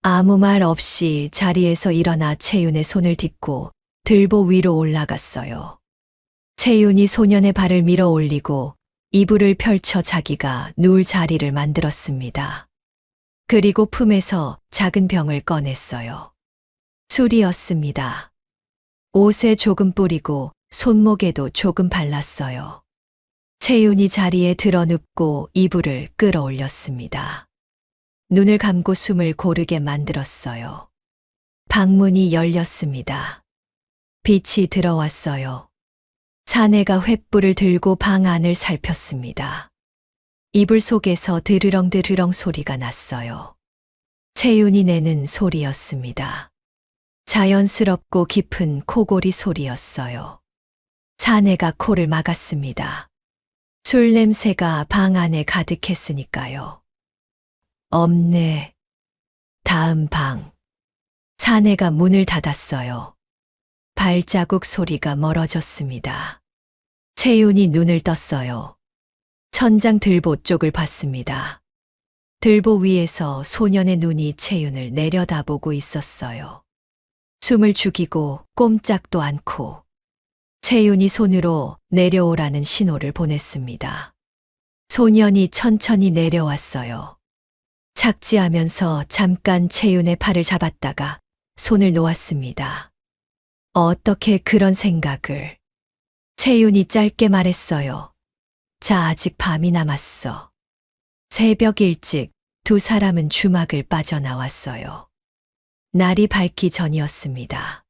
S1: 아무 말 없이 자리에서 일어나 채윤의 손을 딛고 들보 위로 올라갔어요. 채윤이 소년의 발을 밀어 올리고 이불을 펼쳐 자기가 누울 자리를 만들었습니다. 그리고 품에서 작은 병을 꺼냈어요. 술이었습니다. 옷에 조금 뿌리고 손목에도 조금 발랐어요. 채윤이 자리에 드러눕고 이불을 끌어올렸습니다. 눈을 감고 숨을 고르게 만들었어요. 방문이 열렸습니다. 빛이 들어왔어요. 사내가 횃불을 들고 방 안을 살폈습니다. 이불 속에서 드르렁드르렁 소리가 났어요. 채윤이 내는 소리였습니다. 자연스럽고 깊은 코골이 소리였어요. 사내가 코를 막았습니다. 술 냄새가 방 안에 가득했으니까요. 없네. 다음 방. 사내가 문을 닫았어요. 발자국 소리가 멀어졌습니다. 채윤이 눈을 떴어요. 천장 들보 쪽을 봤습니다. 들보 위에서 소년의 눈이 채윤을 내려다보고 있었어요. 숨을 죽이고 꼼짝도 않고 채윤이 손으로 내려오라는 신호를 보냈습니다. 소년이 천천히 내려왔어요. 착지하면서 잠깐 채윤의 팔을 잡았다가 손을 놓았습니다. 어떻게 그런 생각을? 채윤이 짧게 말했어요. 자, 아직 밤이 남았어. 새벽 일찍 두 사람은 주막을 빠져나왔어요. 날이 밝기 전이었습니다.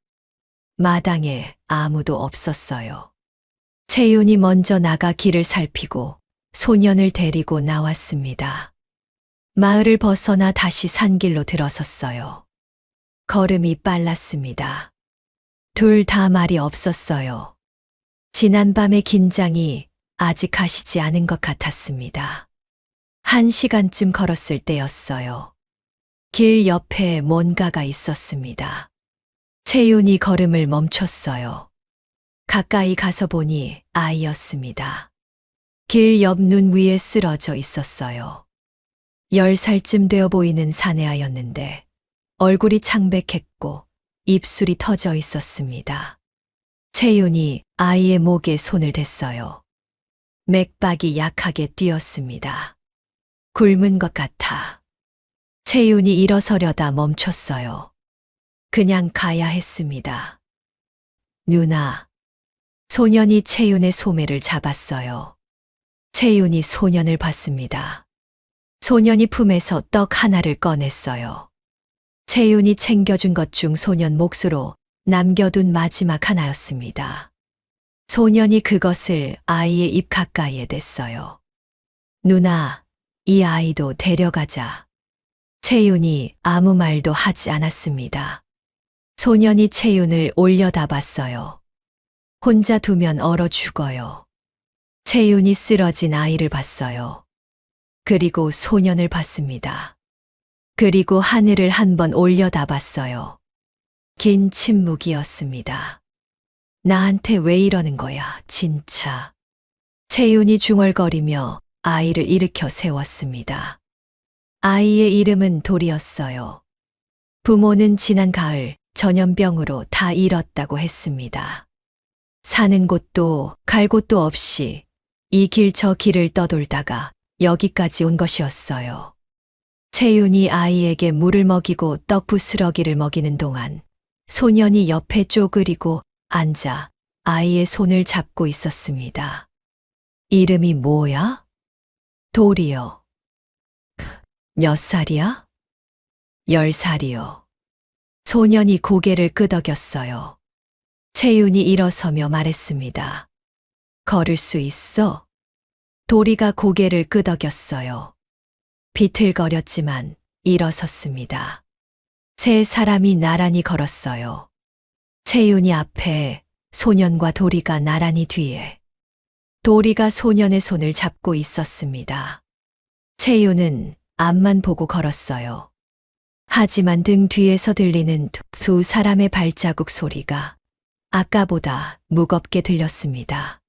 S1: 마당에 아무도 없었어요. 채윤이 먼저 나가 길을 살피고 소년을 데리고 나왔습니다. 마을을 벗어나 다시 산길로 들어섰어요. 걸음이 빨랐습니다. 둘 다 말이 없었어요. 지난밤의 긴장이 아직 가시지 않은 것 같았습니다. 1시간쯤 걸었을 때였어요. 길 옆에 뭔가가 있었습니다. 채윤이 걸음을 멈췄어요. 가까이 가서 보니 아이였습니다. 길 옆 눈 위에 쓰러져 있었어요. 10살쯤 되어 보이는 사내아였는데 얼굴이 창백했고 입술이 터져 있었습니다. 채윤이 아이의 목에 손을 댔어요. 맥박이 약하게 뛰었습니다. 굶은 것 같아. 채윤이 일어서려다 멈췄어요. 그냥 가야 했습니다. 누나. 소년이 채윤의 소매를 잡았어요. 채윤이 소년을 봤습니다. 소년이 품에서 떡 하나를 꺼냈어요. 채윤이 챙겨준 것 중 소년 몫으로 남겨둔 마지막 하나였습니다. 소년이 그것을 아이의 입 가까이에 댔어요. 누나, 이 아이도 데려가자. 채윤이 아무 말도 하지 않았습니다. 소년이 채윤을 올려다 봤어요. 혼자 두면 얼어 죽어요. 채윤이 쓰러진 아이를 봤어요. 그리고 소년을 봤습니다. 그리고 하늘을 한번 올려다 봤어요. 긴 침묵이었습니다. 나한테 왜 이러는 거야, 진짜. 채윤이 중얼거리며 아이를 일으켜 세웠습니다. 아이의 이름은 돌이었어요. 부모는 지난 가을 전염병으로 다 잃었다고 했습니다. 사는 곳도 갈 곳도 없이 이 길 저 길을 떠돌다가 여기까지 온 것이었어요. 채윤이 아이에게 물을 먹이고 떡 부스러기를 먹이는 동안 소년이 옆에 쪼그리고 앉아 아이의 손을 잡고 있었습니다. 이름이 뭐야? 돌이요. 몇 살이야? 10살이요. 소년이 고개를 끄덕였어요. 채윤이 일어서며 말했습니다. 걸을 수 있어? 도리가 고개를 끄덕였어요. 비틀거렸지만 일어섰습니다. 세 사람이 나란히 걸었어요. 채윤이 앞에, 소년과 도리가 나란히 뒤에. 도리가 소년의 손을 잡고 있었습니다. 채윤은 앞만 보고 걸었어요. 하지만 등 뒤에서 들리는 두 사람의 발자국 소리가 아까보다 무겁게 들렸습니다.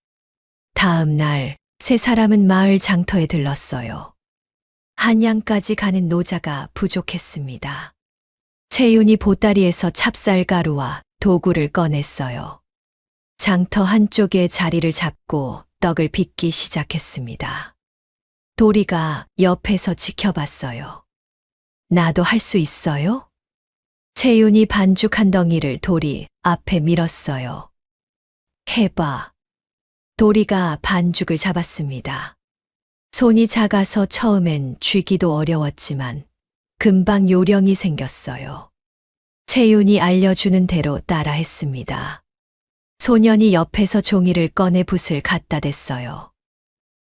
S1: 다음 날, 세 사람은 마을 장터에 들렀어요. 한양까지 가는 노자가 부족했습니다. 채윤이 보따리에서 찹쌀가루와 도구를 꺼냈어요. 장터 한쪽에 자리를 잡고 떡을 빚기 시작했습니다. 도리가 옆에서 지켜봤어요. 나도 할 수 있어요? 채윤이 반죽 한 덩이를 도리 앞에 밀었어요. 해봐. 도리가 반죽을 잡았습니다. 손이 작아서 처음엔 쥐기도 어려웠지만 금방 요령이 생겼어요. 채윤이 알려주는 대로 따라했습니다. 소년이 옆에서 종이를 꺼내 붓을 갖다 댔어요.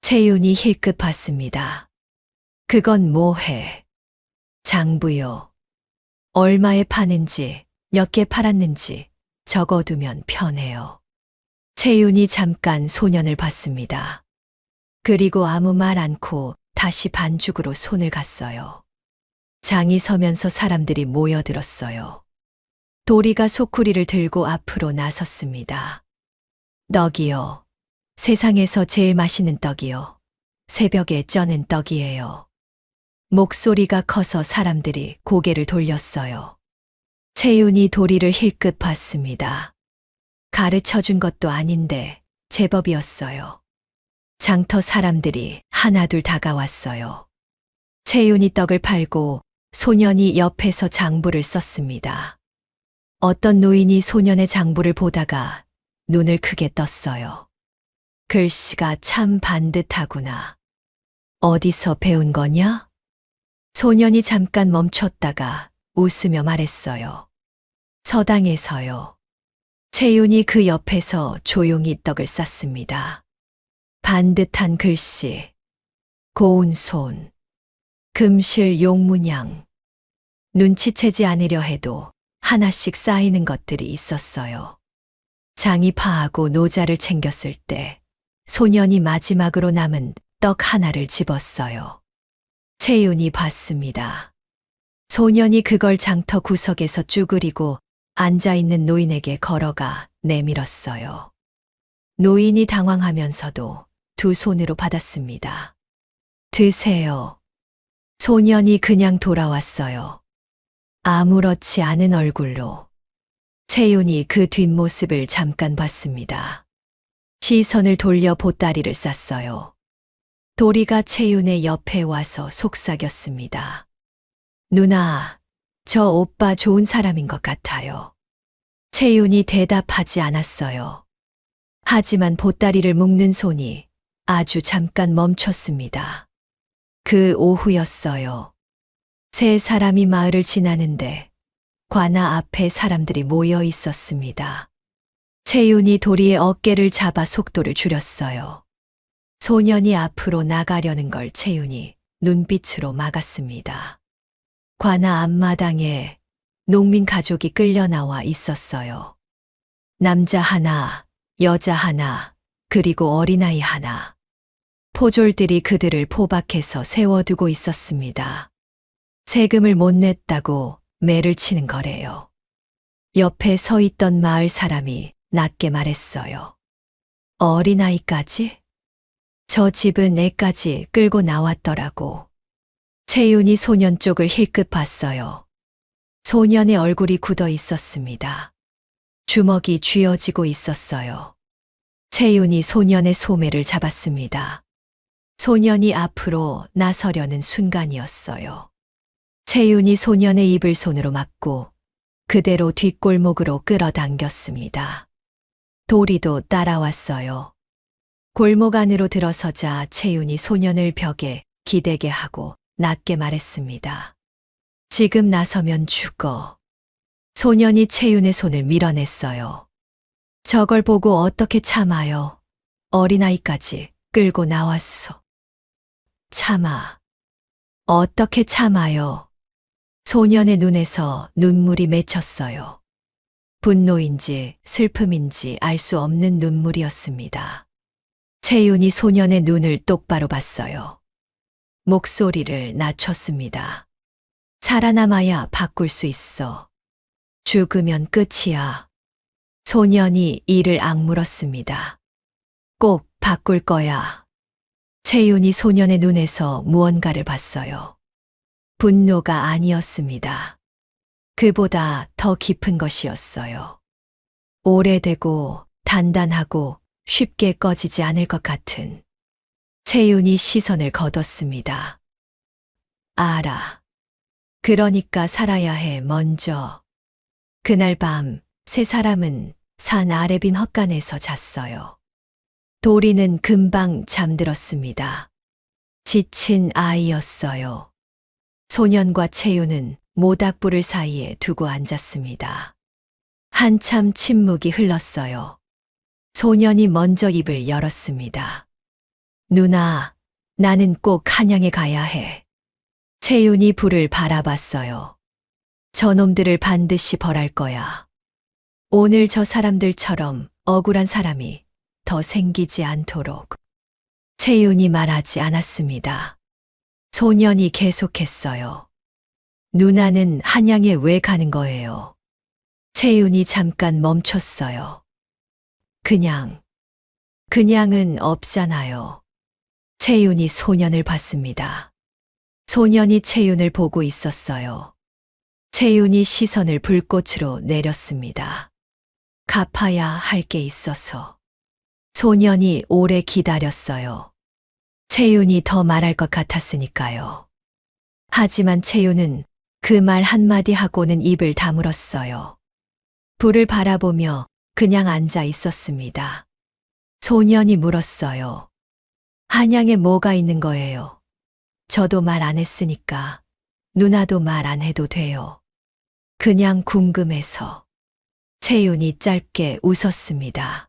S1: 채윤이 힐끗 봤습니다. 그건 뭐해? 장부요. 얼마에 파는지, 몇 개 팔았는지 적어두면 편해요. 채윤이 잠깐 소년을 봤습니다. 그리고 아무 말 않고 다시 반죽으로 손을 갔어요. 장이 서면서 사람들이 모여들었어요. 도리가 소쿠리를 들고 앞으로 나섰습니다. 떡이요. 세상에서 제일 맛있는 떡이요. 새벽에 쪄낸 떡이에요. 목소리가 커서 사람들이 고개를 돌렸어요. 채윤이 도리를 힐끗 봤습니다. 가르쳐 준 것도 아닌데 제법이었어요. 장터 사람들이 하나둘 다가왔어요. 채윤이 떡을 팔고 소년이 옆에서 장부를 썼습니다. 어떤 노인이 소년의 장부를 보다가 눈을 크게 떴어요. 글씨가 참 반듯하구나. 어디서 배운 거냐? 소년이 잠깐 멈췄다가 웃으며 말했어요. 서당에서요. 채윤이 그 옆에서 조용히 떡을 쌌습니다. 반듯한 글씨, 고운 손, 금실 용문양. 눈치채지 않으려 해도 하나씩 쌓이는 것들이 있었어요. 장이 파하고 노자를 챙겼을 때 소년이 마지막으로 남은 떡 하나를 집었어요. 채윤이 봤습니다. 소년이 그걸 장터 구석에서 쭈그리고 앉아있는 노인에게 걸어가 내밀었어요. 노인이 당황하면서도 두 손으로 받았습니다. 드세요. 소년이 그냥 돌아왔어요. 아무렇지 않은 얼굴로. 채윤이 그 뒷모습을 잠깐 봤습니다. 시선을 돌려 보따리를 쌌어요. 도리가 채윤의 옆에 와서 속삭였습니다. 누나, 저 오빠 좋은 사람인 것 같아요. 채윤이 대답하지 않았어요. 하지만 보따리를 묶는 손이 아주 잠깐 멈췄습니다. 그 오후였어요. 세 사람이 마을을 지나는데 관아 앞에 사람들이 모여 있었습니다. 채윤이 도리의 어깨를 잡아 속도를 줄였어요. 소년이 앞으로 나가려는 걸 채윤이 눈빛으로 막았습니다. 관아 앞마당에 농민 가족이 끌려 나와 있었어요. 남자 하나, 여자 하나, 그리고 어린아이 하나. 포졸들이 그들을 포박해서 세워두고 있었습니다. 세금을 못 냈다고 매를 치는 거래요. 옆에 서 있던 마을 사람이 낮게 말했어요. 어린아이까지? 저 집은 애까지 끌고 나왔더라고. 채윤이 소년 쪽을 힐끗 봤어요. 소년의 얼굴이 굳어 있었습니다. 주먹이 쥐어지고 있었어요. 채윤이 소년의 소매를 잡았습니다. 소년이 앞으로 나서려는 순간이었어요. 채윤이 소년의 입을 손으로 막고 그대로 뒷골목으로 끌어당겼습니다. 도리도 따라왔어요. 골목 안으로 들어서자 채윤이 소년을 벽에 기대게 하고 낮게 말했습니다. 지금 나서면 죽어. 소년이 채윤의 손을 밀어냈어요. 저걸 보고 어떻게 참아요. 어린아이까지 끌고 나왔어. 참아. 어떻게 참아요. 소년의 눈에서 눈물이 맺혔어요. 분노인지 슬픔인지 알 수 없는 눈물이었습니다. 채윤이 소년의 눈을 똑바로 봤어요. 목소리를 낮췄습니다. 살아남아야 바꿀 수 있어. 죽으면 끝이야. 소년이 이를 악물었습니다. 꼭 바꿀 거야. 채윤이 소년의 눈에서 무언가를 봤어요. 분노가 아니었습니다. 그보다 더 깊은 것이었어요. 오래되고 단단하고 쉽게 꺼지지 않을 것 같은. 채윤이 시선을 거뒀습니다. 알아. 그러니까 살아야 해, 먼저. 그날 밤, 세 사람은 산 아래 빈 헛간에서 잤어요. 도리는 금방 잠들었습니다. 지친 아이였어요. 소년과 채윤은 모닥불을 사이에 두고 앉았습니다. 한참 침묵이 흘렀어요. 소년이 먼저 입을 열었습니다. 누나, 나는 꼭 한양에 가야 해. 채윤이 불을 바라봤어요. 저놈들을 반드시 벌할 거야. 오늘 저 사람들처럼 억울한 사람이 더 생기지 않도록. 채윤이 말하지 않았습니다. 소년이 계속했어요. 누나는 한양에 왜 가는 거예요? 채윤이 잠깐 멈췄어요. 그냥은 없잖아요. 채윤이 소년을 봤습니다. 소년이 채윤을 보고 있었어요. 채윤이 시선을 불꽃으로 내렸습니다. 갚아야 할 게 있어서. 소년이 오래 기다렸어요. 채윤이 더 말할 것 같았으니까요. 하지만 채윤은 그 말 한마디 하고는 입을 다물었어요. 불을 바라보며 그냥 앉아 있었습니다. 소년이 물었어요. 한양에 뭐가 있는 거예요? 저도 말 안 했으니까 누나도 말 안 해도 돼요. 그냥 궁금해서. 채윤이 짧게 웃었습니다.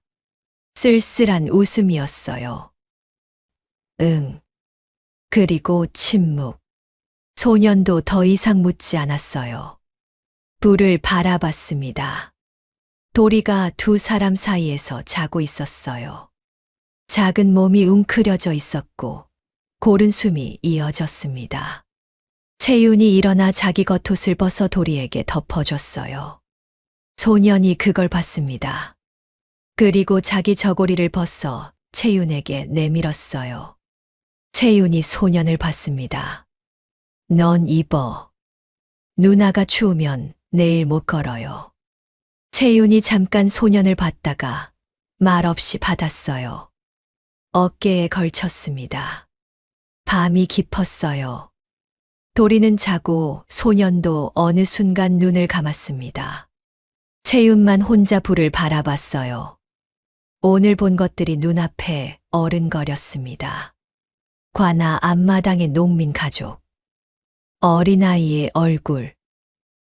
S1: 쓸쓸한 웃음이었어요. 응. 그리고 침묵. 소년도 더 이상 묻지 않았어요. 불을 바라봤습니다. 도리가 두 사람 사이에서 자고 있었어요. 작은 몸이 웅크려져 있었고 고른 숨이 이어졌습니다. 채윤이 일어나 자기 겉옷을 벗어 도리에게 덮어줬어요. 소년이 그걸 봤습니다. 그리고 자기 저고리를 벗어 채윤에게 내밀었어요. 채윤이 소년을 봤습니다. 넌 입어. 누나가 추우면 내일 못 걸어요. 채윤이 잠깐 소년을 봤다가 말없이 받았어요. 어깨에 걸쳤습니다. 밤이 깊었어요. 도리는 자고 소년도 어느 순간 눈을 감았습니다. 채윤만 혼자 불을 바라봤어요. 오늘 본 것들이 눈앞에 어른거렸습니다. 관아 앞마당의 농민 가족, 어린아이의 얼굴,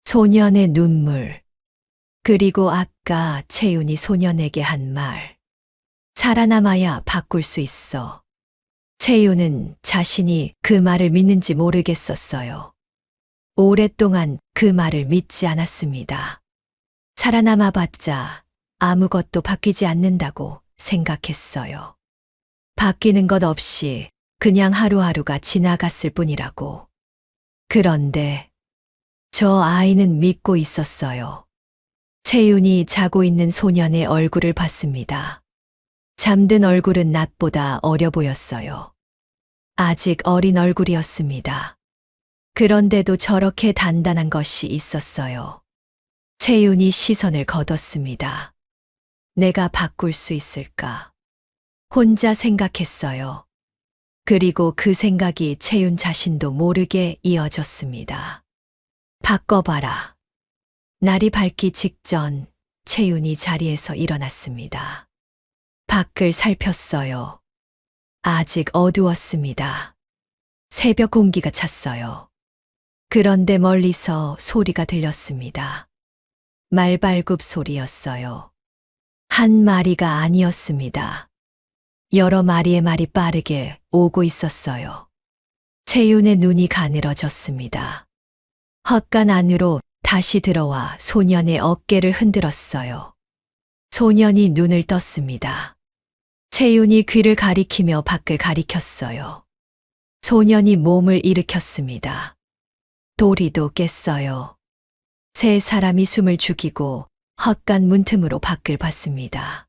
S1: 소년의 눈물, 그리고 아까 채윤이 소년에게 한 말. 살아남아야 바꿀 수 있어. 채윤은 자신이 그 말을 믿는지 모르겠었어요. 오랫동안 그 말을 믿지 않았습니다. 살아남아봤자 아무것도 바뀌지 않는다고 생각했어요. 바뀌는 것 없이 그냥 하루하루가 지나갔을 뿐이라고. 그런데 저 아이는 믿고 있었어요. 채윤이 자고 있는 소년의 얼굴을 봤습니다. 잠든 얼굴은 낮보다 어려 보였어요. 아직 어린 얼굴이었습니다. 그런데도 저렇게 단단한 것이 있었어요. 채윤이 시선을 거뒀습니다. 내가 바꿀 수 있을까? 혼자 생각했어요. 그리고 그 생각이 채윤 자신도 모르게 이어졌습니다. 바꿔봐라. 날이 밝기 직전 채윤이 자리에서 일어났습니다. 밖을 살폈어요. 아직 어두웠습니다. 새벽 공기가 찼어요. 그런데 멀리서 소리가 들렸습니다. 말발굽 소리였어요. 한 마리가 아니었습니다. 여러 마리의 말이 빠르게 오고 있었어요. 채윤의 눈이 가늘어졌습니다. 헛간 안으로 다시 들어와 소년의 어깨를 흔들었어요. 소년이 눈을 떴습니다. 채윤이 귀를 가리키며 밖을 가리켰어요. 소년이 몸을 일으켰습니다. 도리도 깼어요. 세 사람이 숨을 죽이고 헛간 문틈으로 밖을 봤습니다.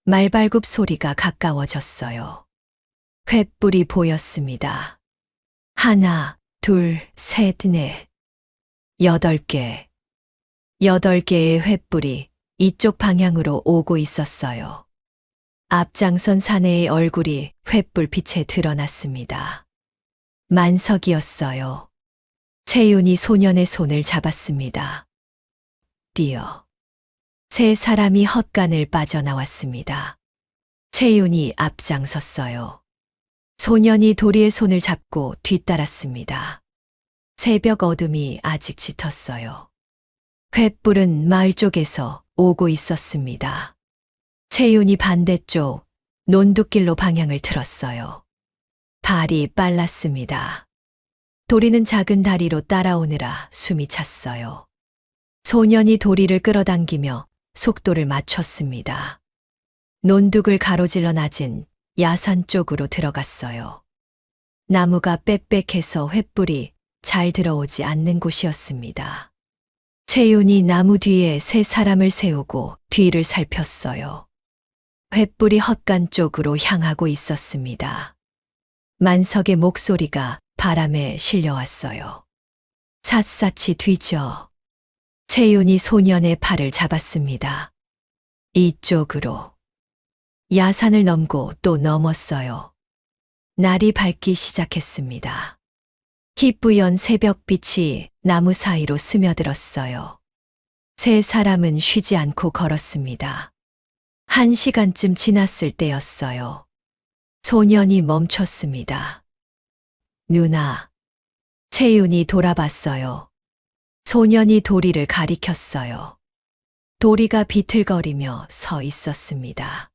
S1: 말발굽 소리가 가까워졌어요. 횃불이 보였습니다. 하나, 둘, 셋, 넷, 8개. 8개의 횃불이 이쪽 방향으로 오고 있었어요. 앞장선 사내의 얼굴이 횃불 빛에 드러났습니다. 만석이었어요. 채윤이 소년의 손을 잡았습니다. 뛰어. 세 사람이 헛간을 빠져나왔습니다. 채윤이 앞장섰어요. 소년이 도리의 손을 잡고 뒤따랐습니다. 새벽 어둠이 아직 짙었어요. 횃불은 마을 쪽에서 오고 있었습니다. 채윤이 반대쪽 논두길로 방향을 틀었어요. 발이 빨랐습니다. 도리는 작은 다리로 따라오느라 숨이 찼어요. 소년이 도리를 끌어당기며 속도를 맞췄습니다. 논둑을 가로질러 낮은 야산 쪽으로 들어갔어요. 나무가 빽빽해서 횃불이 잘 들어오지 않는 곳이었습니다. 채윤이 나무 뒤에 세 사람을 세우고 뒤를 살폈어요. 횃불이 헛간 쪽으로 향하고 있었습니다. 만석의 목소리가 바람에 실려왔어요. 샅샅이 뒤져. 채윤이 소년의 팔을 잡았습니다. 이쪽으로. 야산을 넘고 또 넘었어요. 날이 밝기 시작했습니다. 희뿌연 새벽빛이 나무 사이로 스며들었어요. 세 사람은 쉬지 않고 걸었습니다. 1시간쯤 지났을 때였어요. 소년이 멈췄습니다. 누나. 채윤이 돌아봤어요. 소년이 도리를 가리켰어요. 도리가 비틀거리며 서 있었습니다.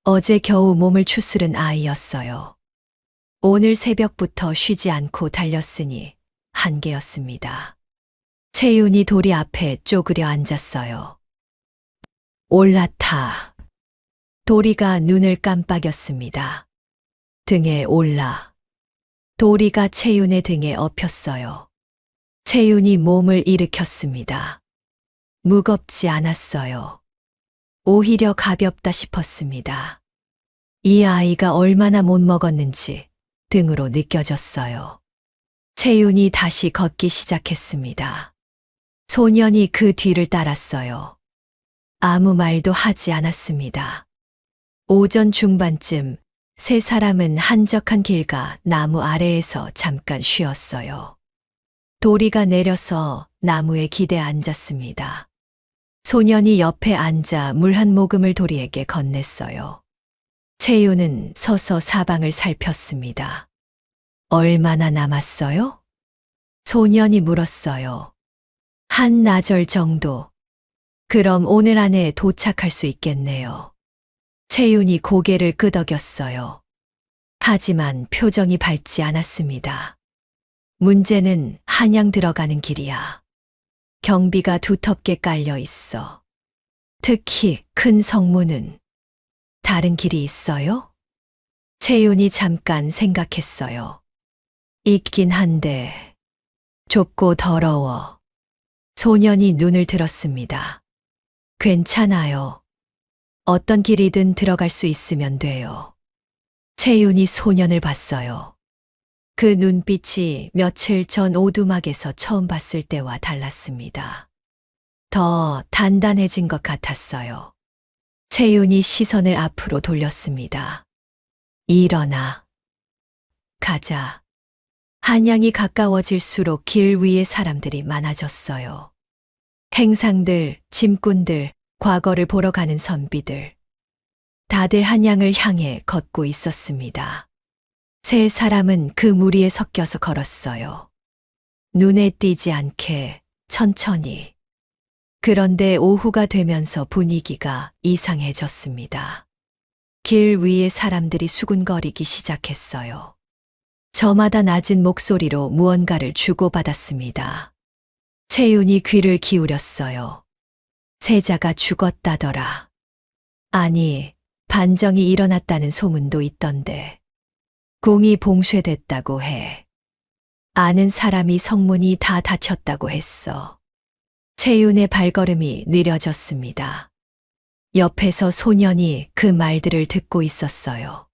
S1: 어제 겨우 몸을 추스른 아이였어요. 오늘 새벽부터 쉬지 않고 달렸으니 한계였습니다. 채윤이 도리 앞에 쪼그려 앉았어요. 올라타. 도리가 눈을 깜빡였습니다. 등에 올라. 도리가 채윤의 등에 엎였어요. 채윤이 몸을 일으켰습니다. 무겁지 않았어요. 오히려 가볍다 싶었습니다. 이 아이가 얼마나 못 먹었는지 등으로 느껴졌어요. 채윤이 다시 걷기 시작했습니다. 소년이 그 뒤를 따랐어요. 아무 말도 하지 않았습니다. 오전 중반쯤 세 사람은 한적한 길가 나무 아래에서 잠깐 쉬었어요. 도리가 내려서 나무에 기대 앉았습니다. 소년이 옆에 앉아 물 한 모금을 도리에게 건넸어요. 채윤은 서서 사방을 살폈습니다. 얼마나 남았어요? 소년이 물었어요. 한 나절 정도. 그럼 오늘 안에 도착할 수 있겠네요. 채윤이 고개를 끄덕였어요. 하지만 표정이 밝지 않았습니다. 문제는 한양 들어가는 길이야. 경비가 두텁게 깔려 있어. 특히 큰 성문은. 다른 길이 있어요? 채윤이 잠깐 생각했어요. 있긴 한데 좁고 더러워. 소년이 눈을 들었습니다. 괜찮아요. 어떤 길이든 들어갈 수 있으면 돼요. 채윤이 소년을 봤어요. 그 눈빛이 며칠 전 오두막에서 처음 봤을 때와 달랐습니다. 더 단단해진 것 같았어요. 채윤이 시선을 앞으로 돌렸습니다. 일어나. 가자. 한양이 가까워질수록 길 위에 사람들이 많아졌어요. 행상들, 짐꾼들, 과거를 보러 가는 선비들. 다들 한양을 향해 걷고 있었습니다. 세 사람은 그 무리에 섞여서 걸었어요. 눈에 띄지 않게 천천히. 그런데 오후가 되면서 분위기가 이상해졌습니다. 길 위에 사람들이 수군거리기 시작했어요. 저마다 낮은 목소리로 무언가를 주고받았습니다. 채윤이 귀를 기울였어요. 세자가 죽었다더라. 아니, 반정이 일어났다는 소문도 있던데. 궁이 봉쇄됐다고 해. 아는 사람이 성문이 다 닫혔다고 했어. 채윤의 발걸음이 느려졌습니다. 옆에서 소년이 그 말들을 듣고 있었어요.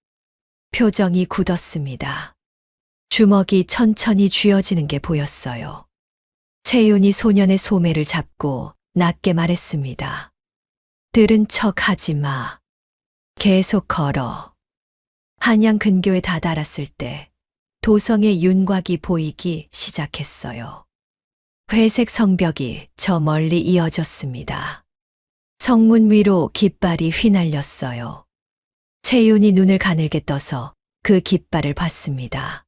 S1: 표정이 굳었습니다. 주먹이 천천히 쥐어지는 게 보였어요. 채윤이 소년의 소매를 잡고 낮게 말했습니다. 들은 척 하지 마. 계속 걸어. 한양 근교에 다다랐을 때 도성의 윤곽이 보이기 시작했어요. 회색 성벽이 저 멀리 이어졌습니다. 성문 위로 깃발이 휘날렸어요. 채윤이 눈을 가늘게 떠서 그 깃발을 봤습니다.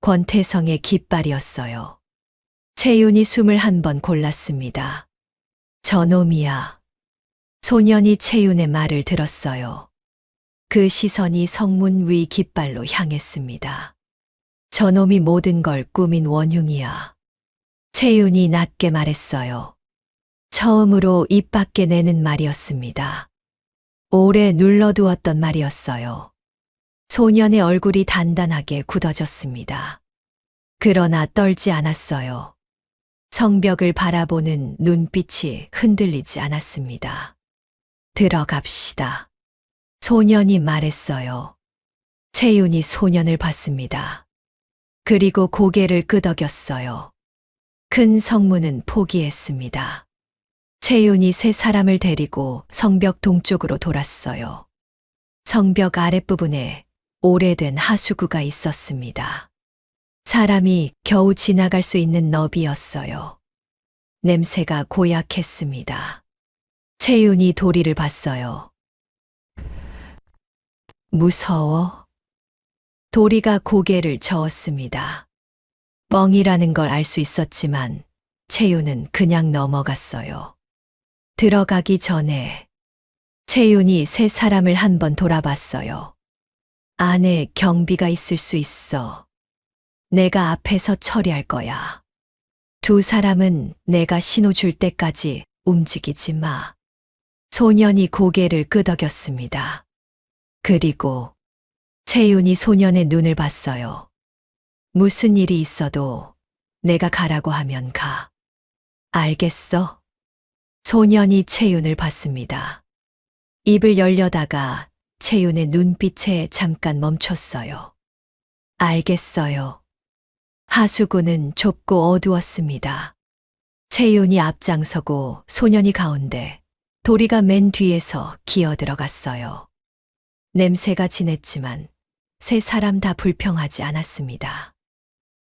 S1: 권태성의 깃발이었어요. 채윤이 숨을 한 번 골랐습니다. 저놈이야. 소년이 채윤의 말을 들었어요. 그 시선이 성문 위 깃발로 향했습니다. 저놈이 모든 걸 꾸민 원흉이야. 채윤이 낮게 말했어요. 처음으로 입 밖에 내는 말이었습니다. 오래 눌러두었던 말이었어요. 소년의 얼굴이 단단하게 굳어졌습니다. 그러나 떨지 않았어요. 성벽을 바라보는 눈빛이 흔들리지 않았습니다. 들어갑시다. 소년이 말했어요. 채윤이 소년을 봤습니다. 그리고 고개를 끄덕였어요. 큰 성문은 포기했습니다. 채윤이 세 사람을 데리고 성벽 동쪽으로 돌았어요. 성벽 아랫부분에 오래된 하수구가 있었습니다. 사람이 겨우 지나갈 수 있는 너비였어요. 냄새가 고약했습니다. 채윤이 도리를 봤어요. 무서워? 도리가 고개를 저었습니다. 뻥이라는 걸 알 수 있었지만 채윤은 그냥 넘어갔어요. 들어가기 전에 채윤이 세 사람을 한번 돌아봤어요. 안에 경비가 있을 수 있어. 내가 앞에서 처리할 거야. 두 사람은 내가 신호 줄 때까지 움직이지 마. 소년이 고개를 끄덕였습니다. 그리고 채윤이 소년의 눈을 봤어요. 무슨 일이 있어도 내가 가라고 하면 가. 알겠어? 소년이 채윤을 봤습니다. 입을 열려다가 채윤의 눈빛에 잠깐 멈췄어요. 알겠어요. 하수구는 좁고 어두웠습니다. 채윤이 앞장서고 소년이 가운데, 도리가 맨 뒤에서 기어 들어갔어요. 냄새가 진했지만 세 사람 다 불평하지 않았습니다.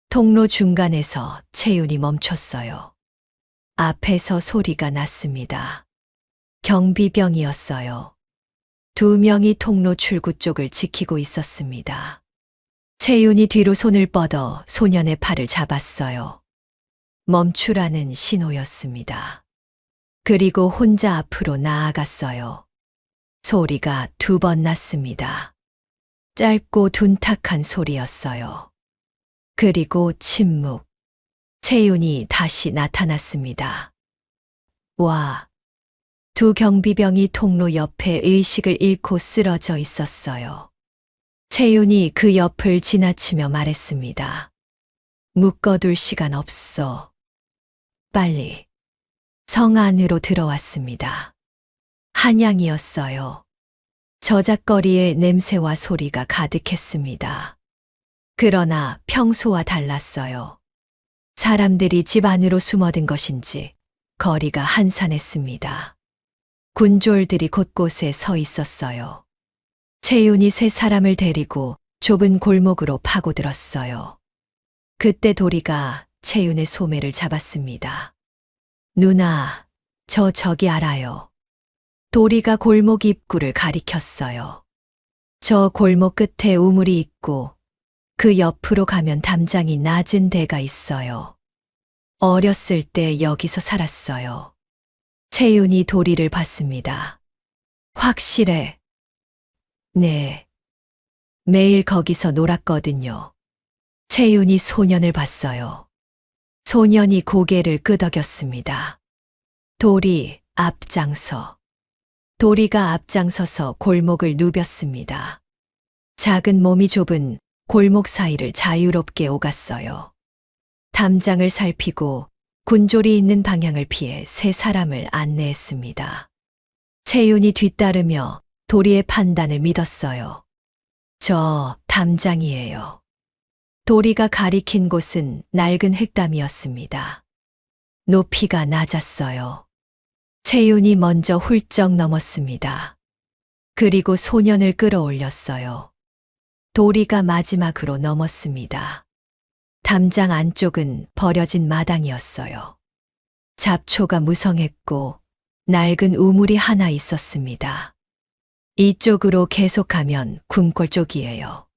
S1: 통로 중간에서 채윤이 멈췄어요. 앞에서 소리가 났습니다. 경비병이었어요. 2명이 통로 출구 쪽을 지키고 있었습니다. 채윤이 뒤로 손을 뻗어 소년의 팔을 잡았어요. 멈추라는 신호였습니다. 그리고 혼자 앞으로 나아갔어요. 소리가 2번 났습니다. 짧고 둔탁한 소리였어요. 그리고 침묵. 채윤이 다시 나타났습니다. 와. 2 경비병이 통로 옆에 의식을 잃고 쓰러져 있었어요. 채윤이 그 옆을 지나치며 말했습니다. 묶어둘 시간 없어. 빨리. 성 안으로 들어왔습니다. 한양이었어요. 저작거리에 냄새와 소리가 가득했습니다. 그러나 평소와 달랐어요. 사람들이 집 안으로 숨어든 것인지 거리가 한산했습니다. 군졸들이 곳곳에 서 있었어요. 채윤이 3 사람을 데리고 좁은 골목으로 파고들었어요. 그때 도리가 채윤의 소매를 잡았습니다. 누나, 저기 알아요. 도리가 골목 입구를 가리켰어요. 저 골목 끝에 우물이 있고 그 옆으로 가면 담장이 낮은 데가 있어요. 어렸을 때 여기서 살았어요. 채윤이 도리를 봤습니다. 확실해. 네. 매일 거기서 놀았거든요. 채윤이 소년을 봤어요. 소년이 고개를 끄덕였습니다. 도리, 앞장서. 도리가 앞장서서 골목을 누볐습니다. 작은 몸이 좁은 골목 사이를 자유롭게 오갔어요. 담장을 살피고 군졸이 있는 방향을 피해 3 사람을 안내했습니다. 채윤이 뒤따르며 도리의 판단을 믿었어요. 저 담장이에요. 도리가 가리킨 곳은 낡은 흙담이었습니다. 높이가 낮았어요. 채윤이 먼저 훌쩍 넘었습니다. 그리고 소년을 끌어올렸어요. 도리가 마지막으로 넘었습니다. 담장 안쪽은 버려진 마당이었어요. 잡초가 무성했고 낡은 우물이 하나 있었습니다. 이쪽으로 계속가면 궁궐 쪽이에요.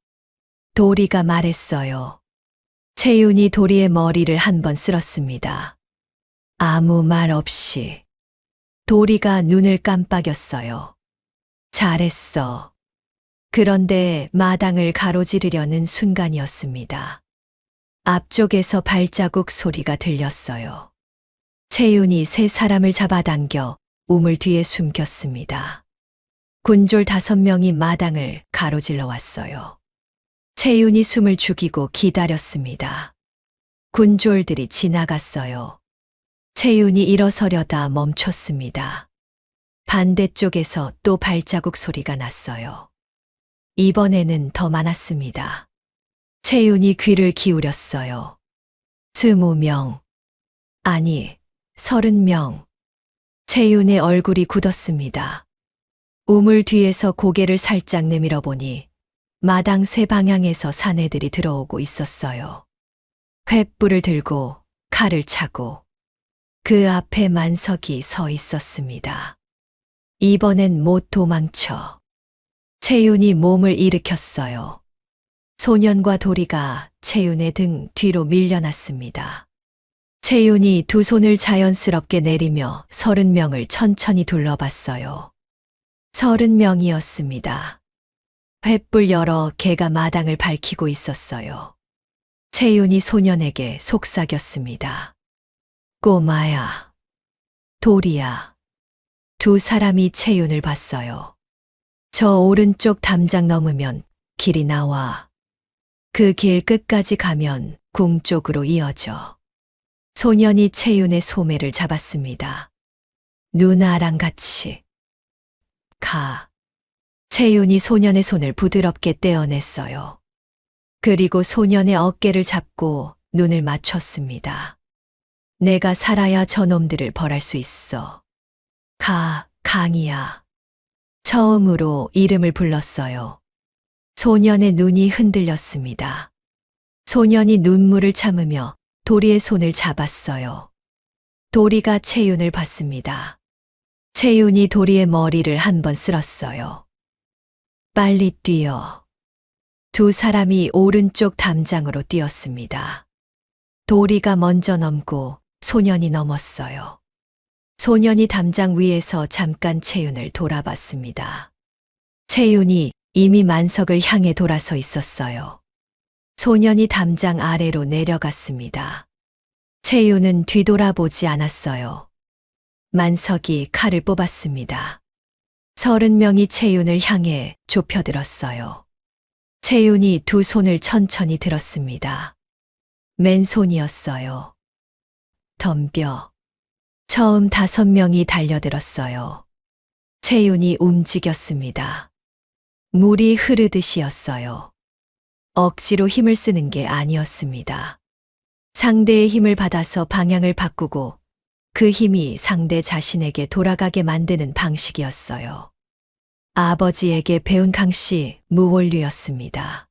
S1: 도리가 말했어요. 채윤이 도리의 머리를 한번 쓸었습니다. 아무 말 없이. 도리가 눈을 깜빡였어요. 잘했어. 그런데 마당을 가로지르려는 순간이었습니다. 앞쪽에서 발자국 소리가 들렸어요. 채윤이 3 사람을 잡아당겨 우물 뒤에 숨겼습니다. 군졸 5명이 마당을 가로질러 왔어요. 채윤이 숨을 죽이고 기다렸습니다. 군졸들이 지나갔어요. 채윤이 일어서려다 멈췄습니다. 반대쪽에서 또 발자국 소리가 났어요. 이번에는 더 많았습니다. 채윤이 귀를 기울였어요. 20명. 아니, 30명. 채윤의 얼굴이 굳었습니다. 우물 뒤에서 고개를 살짝 내밀어 보니 마당 3 방향에서 사내들이 들어오고 있었어요. 횃불을 들고 칼을 차고 그 앞에 만석이 서 있었습니다. 이번엔 못 도망쳐. 채윤이 몸을 일으켰어요. 소년과 도리가 채윤의 등 뒤로 밀려났습니다. 채윤이 2 손을 자연스럽게 내리며 30명을 천천히 둘러봤어요. 30명이었습니다. 횃불 여러 개가 마당을 밝히고 있었어요. 채윤이 소년에게 속삭였습니다. 꼬마야, 도리야. 2 사람이 채윤을 봤어요. 저 오른쪽 담장 넘으면 길이 나와. 그 길 끝까지 가면 궁 쪽으로 이어져. 소년이 채윤의 소매를 잡았습니다. 누나랑 같이 가. 채윤이 소년의 손을 부드럽게 떼어냈어요. 그리고 소년의 어깨를 잡고 눈을 맞췄습니다. 내가 살아야 저놈들을 벌할 수 있어. 가, 강이야. 처음으로 이름을 불렀어요. 소년의 눈이 흔들렸습니다. 소년이 눈물을 참으며 도리의 손을 잡았어요. 도리가 채윤을 봤습니다. 채윤이 도리의 머리를 한번 쓸었어요. 빨리 뛰어. 두 사람이 오른쪽 담장으로 뛰었습니다. 도리가 먼저 넘고 소년이 넘었어요. 소년이 담장 위에서 잠깐 채윤을 돌아봤습니다. 채윤이 이미 만석을 향해 돌아서 있었어요. 소년이 담장 아래로 내려갔습니다. 채윤은 뒤돌아보지 않았어요. 만석이 칼을 뽑았습니다. 30명이 채윤을 향해 좁혀들었어요. 채윤이 두 손을 천천히 들었습니다. 맨손이었어요. 덤벼. 처음 5명이 달려들었어요. 채윤이 움직였습니다. 물이 흐르듯이었어요. 억지로 힘을 쓰는 게 아니었습니다. 상대의 힘을 받아서 방향을 바꾸고 그 힘이 상대 자신에게 돌아가게 만드는 방식이었어요. 아버지에게 배운 강씨 무원류였습니다.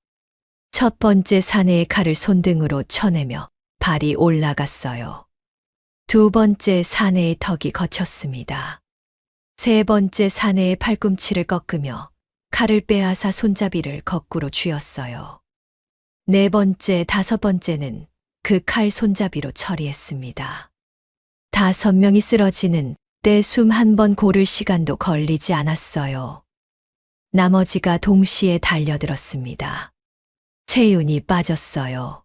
S1: 첫 번째 사내의 칼을 손등으로 쳐내며 발이 올라갔어요. 두 번째 사내의 턱이 거쳤습니다. 세 번째 사내의 팔꿈치를 꺾으며 칼을 빼앗아 손잡이를 거꾸로 쥐었어요. 네 번째, 5번째는 그 칼 손잡이로 처리했습니다. 5명이 쓰러지는 때 숨 한 번 고를 시간도 걸리지 않았어요. 나머지가 동시에 달려들었습니다. 채윤이 빠졌어요.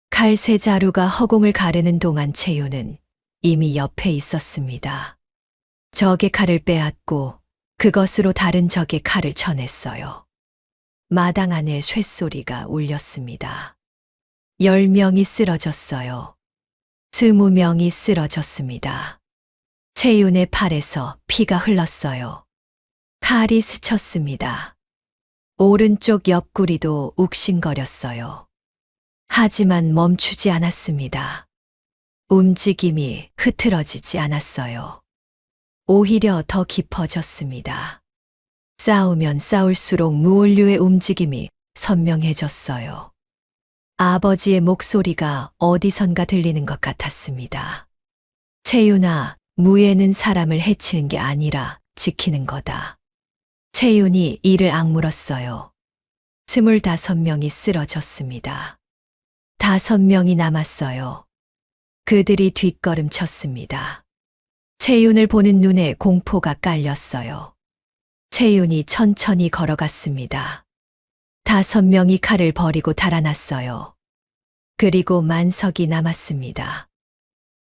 S1: 칼 세 자루가 허공을 가르는 동안 채윤은 이미 옆에 있었습니다. 적의 칼을 빼앗고 그것으로 다른 적의 칼을 쳐냈어요. 마당 안에 쇳소리가 울렸습니다. 10명이 쓰러졌어요. 20명이 쓰러졌습니다. 채윤의 팔에서 피가 흘렀어요. 칼이 스쳤습니다. 오른쪽 옆구리도 욱신거렸어요. 하지만 멈추지 않았습니다. 움직임이 흐트러지지 않았어요. 오히려 더 깊어졌습니다. 싸우면 싸울수록 무원류의 움직임이 선명해졌어요. 아버지의 목소리가 어디선가 들리는 것 같았습니다. 채윤아, 무예는 사람을 해치는 게 아니라 지키는 거다. 채윤이 이를 악물었어요. 25명이 쓰러졌습니다. 5명이 남았어요. 그들이 뒷걸음쳤습니다. 채윤을 보는 눈에 공포가 깔렸어요. 채윤이 천천히 걸어갔습니다. 5명이 칼을 버리고 달아났어요. 그리고 만석이 남았습니다.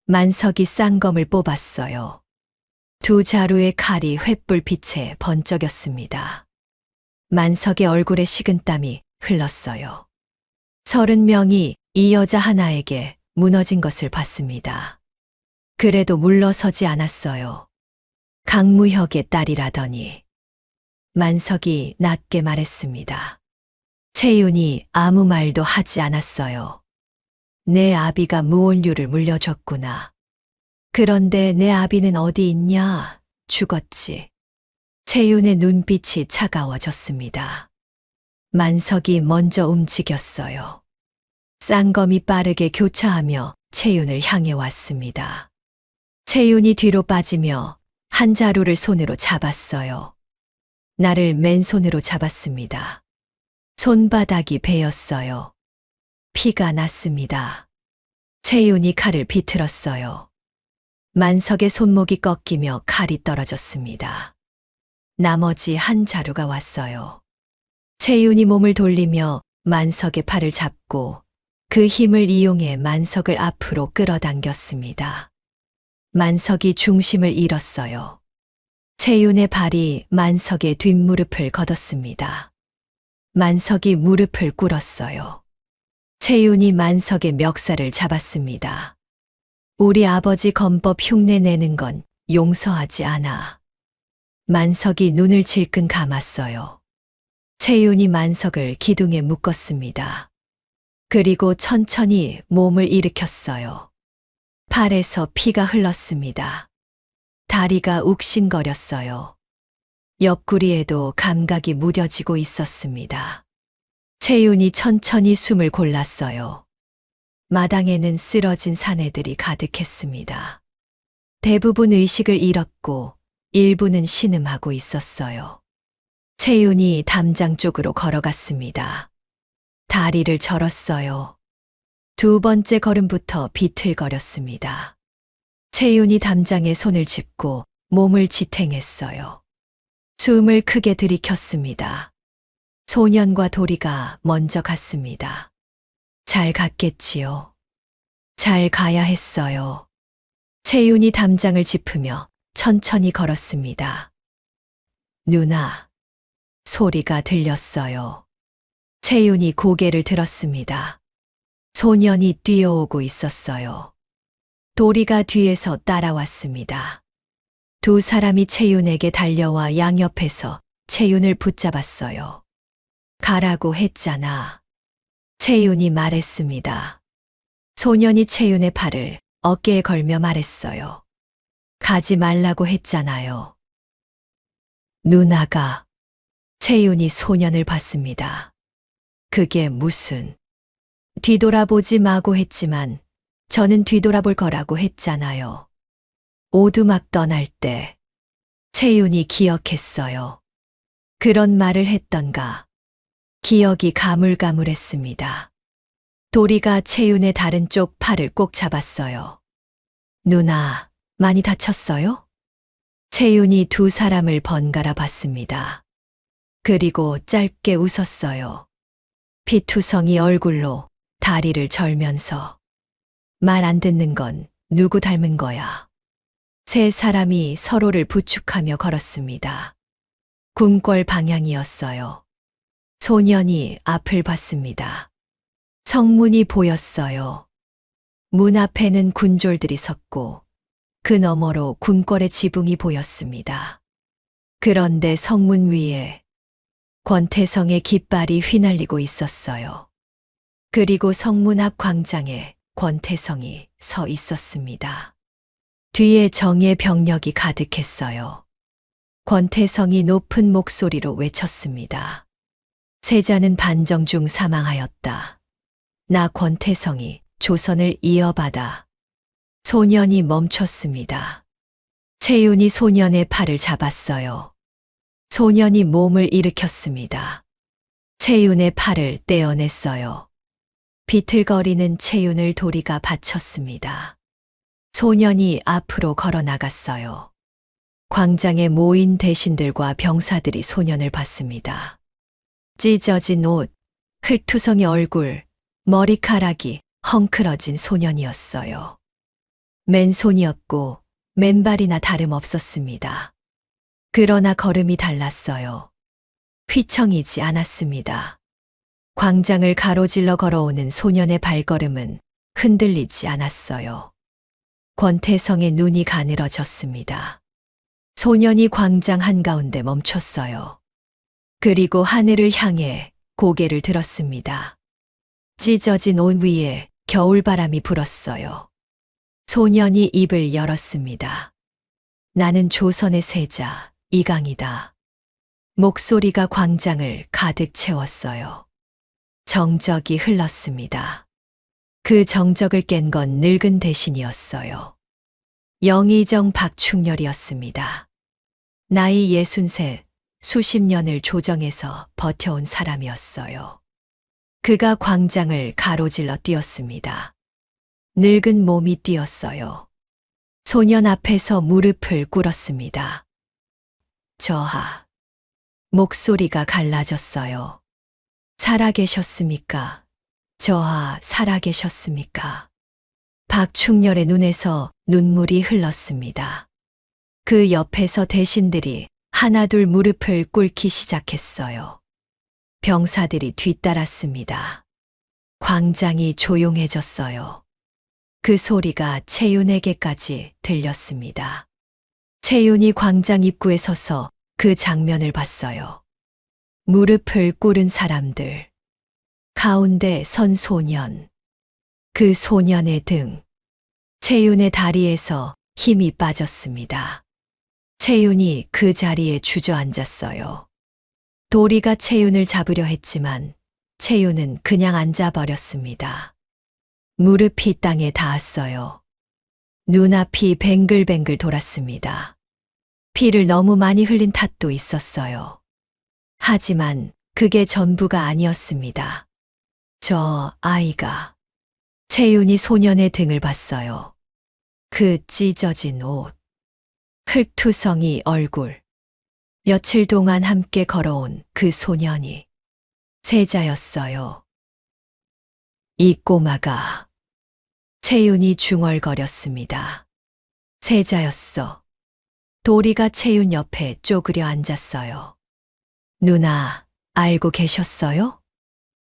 S1: 만석이 쌍검을 뽑았어요. 두 자루의 칼이 횃불빛에 번쩍였습니다. 만석의 얼굴에 식은땀이 흘렀어요. 30명이 이 여자 하나에게 무너진 것을 봤습니다. 그래도 물러서지 않았어요. 강무혁의 딸이라더니. 만석이 낮게 말했습니다. 채윤이 아무 말도 하지 않았어요. 내 아비가 무원류를 물려줬구나. 그런데 내 아비는 어디 있냐? 죽었지. 채윤의 눈빛이 차가워졌습니다. 만석이 먼저 움직였어요. 쌍검이 빠르게 교차하며 채윤을 향해 왔습니다. 채윤이 뒤로 빠지며 한 자루를 손으로 잡았어요. 나를 맨손으로 잡았습니다. 손바닥이 베었어요. 피가 났습니다. 채윤이 칼을 비틀었어요. 만석의 손목이 꺾이며 칼이 떨어졌습니다. 나머지 한 자루가 왔어요. 채윤이 몸을 돌리며 만석의 팔을 잡고 그 힘을 이용해 만석을 앞으로 끌어당겼습니다. 만석이 중심을 잃었어요. 채윤의 발이 만석의 뒷무릎을 걷었습니다. 만석이 무릎을 꿇었어요. 채윤이 만석의 멱살을 잡았습니다. 우리 아버지 검법 흉내 내는 건 용서하지 않아. 만석이 눈을 질끈 감았어요. 채윤이 만석을 기둥에 묶었습니다. 그리고 천천히 몸을 일으켰어요. 팔에서 피가 흘렀습니다. 다리가 욱신거렸어요. 옆구리에도 감각이 무뎌지고 있었습니다. 채윤이 천천히 숨을 골랐어요. 마당에는 쓰러진 사내들이 가득했습니다. 대부분 의식을 잃었고 일부는 신음하고 있었어요. 채윤이 담장 쪽으로 걸어갔습니다. 다리를 절었어요. 두 번째 걸음부터 비틀거렸습니다. 채윤이 담장에 손을 짚고 몸을 지탱했어요. 숨을 크게 들이켰습니다. 소년과 도리가 먼저 갔습니다. 잘 갔겠지요. 잘 가야 했어요. 채윤이 담장을 짚으며 천천히 걸었습니다. 누나. 소리가 들렸어요. 채윤이 고개를 들었습니다. 소년이 뛰어오고 있었어요. 도리가 뒤에서 따라왔습니다. 두 사람이 채윤에게 달려와 양옆에서 채윤을 붙잡았어요. 가라고 했잖아. 채윤이 말했습니다. 소년이 채윤의 팔을 어깨에 걸며 말했어요. 가지 말라고 했잖아요. 누나가. 채윤이 소년을 봤습니다. 그게 무슨. 뒤돌아보지 마고 했지만 저는 뒤돌아볼 거라고 했잖아요. 오두막 떠날 때 채윤이 기억했어요. 그런 말을 했던가. 기억이 가물가물했습니다. 도리가 채윤의 다른 쪽 팔을 꼭 잡았어요. 누나, 많이 다쳤어요? 채윤이 두 사람을 번갈아 봤습니다. 그리고 짧게 웃었어요. 피투성이 얼굴로 다리를 절면서. 말 안 듣는 건 누구 닮은 거야? 세 사람이 서로를 부축하며 걸었습니다. 궁궐 방향이었어요. 소년이 앞을 봤습니다. 성문이 보였어요. 문 앞에는 군졸들이 섰고 그 너머로 궁궐의 지붕이 보였습니다. 그런데 성문 위에 권태성의 깃발이 휘날리고 있었어요. 그리고 성문 앞 광장에 권태성이 서 있었습니다. 뒤에 정예 병력이 가득했어요. 권태성이 높은 목소리로 외쳤습니다. 세자는 반정 중 사망하였다. 나 권태성이 조선을 이어받아. 소년이 멈췄습니다. 채윤이 소년의 팔을 잡았어요. 소년이 몸을 일으켰습니다. 채윤의 팔을 떼어냈어요. 비틀거리는 채윤을 도리가 받쳤습니다. 소년이 앞으로 걸어 나갔어요. 광장에 모인 대신들과 병사들이 소년을 봤습니다. 찢어진 옷, 흙투성이 얼굴, 머리카락이 헝클어진 소년이었어요. 맨손이었고 맨발이나 다름없었습니다. 그러나 걸음이 달랐어요. 휘청이지 않았습니다. 광장을 가로질러 걸어오는 소년의 발걸음은 흔들리지 않았어요. 권태성의 눈이 가늘어졌습니다. 소년이 광장 한가운데 멈췄어요. 그리고 하늘을 향해 고개를 들었습니다. 찢어진 옷 위에 겨울바람이 불었어요. 소년이 입을 열었습니다. 나는 조선의 세자, 이강이다. 목소리가 광장을 가득 채웠어요. 정적이 흘렀습니다. 그 정적을 깬 건 늙은 대신이었어요. 영의정 박충렬이었습니다. 나이 63, 수십 년을 조정에서 버텨온 사람이었어요. 그가 광장을 가로질러 뛰었습니다. 늙은 몸이 뛰었어요. 소년 앞에서 무릎을 꿇었습니다. 저하. 목소리가 갈라졌어요. 살아계셨습니까? 저하, 살아계셨습니까? 박충렬의 눈에서 눈물이 흘렀습니다. 그 옆에서 대신들이 하나둘 무릎을 꿇기 시작했어요. 병사들이 뒤따랐습니다. 광장이 조용해졌어요. 그 소리가 채윤에게까지 들렸습니다. 채윤이 광장 입구에 서서 그 장면을 봤어요. 무릎을 꿇은 사람들. 가운데 선 소년. 그 소년의 등. 채윤의 다리에서 힘이 빠졌습니다. 채윤이 그 자리에 주저앉았어요. 도리가 채윤을 잡으려 했지만 채윤은 그냥 앉아버렸습니다. 무릎이 땅에 닿았어요. 눈앞이 뱅글뱅글 돌았습니다. 피를 너무 많이 흘린 탓도 있었어요. 하지만 그게 전부가 아니었습니다. 저 아이가. 채윤이 소년의 등을 봤어요. 그 찢어진 옷, 흙투성이 얼굴. 며칠 동안 함께 걸어온 그 소년이 세자였어요. 이 꼬마가. 채윤이 중얼거렸습니다. 세자였어. 도리가 채윤 옆에 쪼그려 앉았어요. 누나, 알고 계셨어요?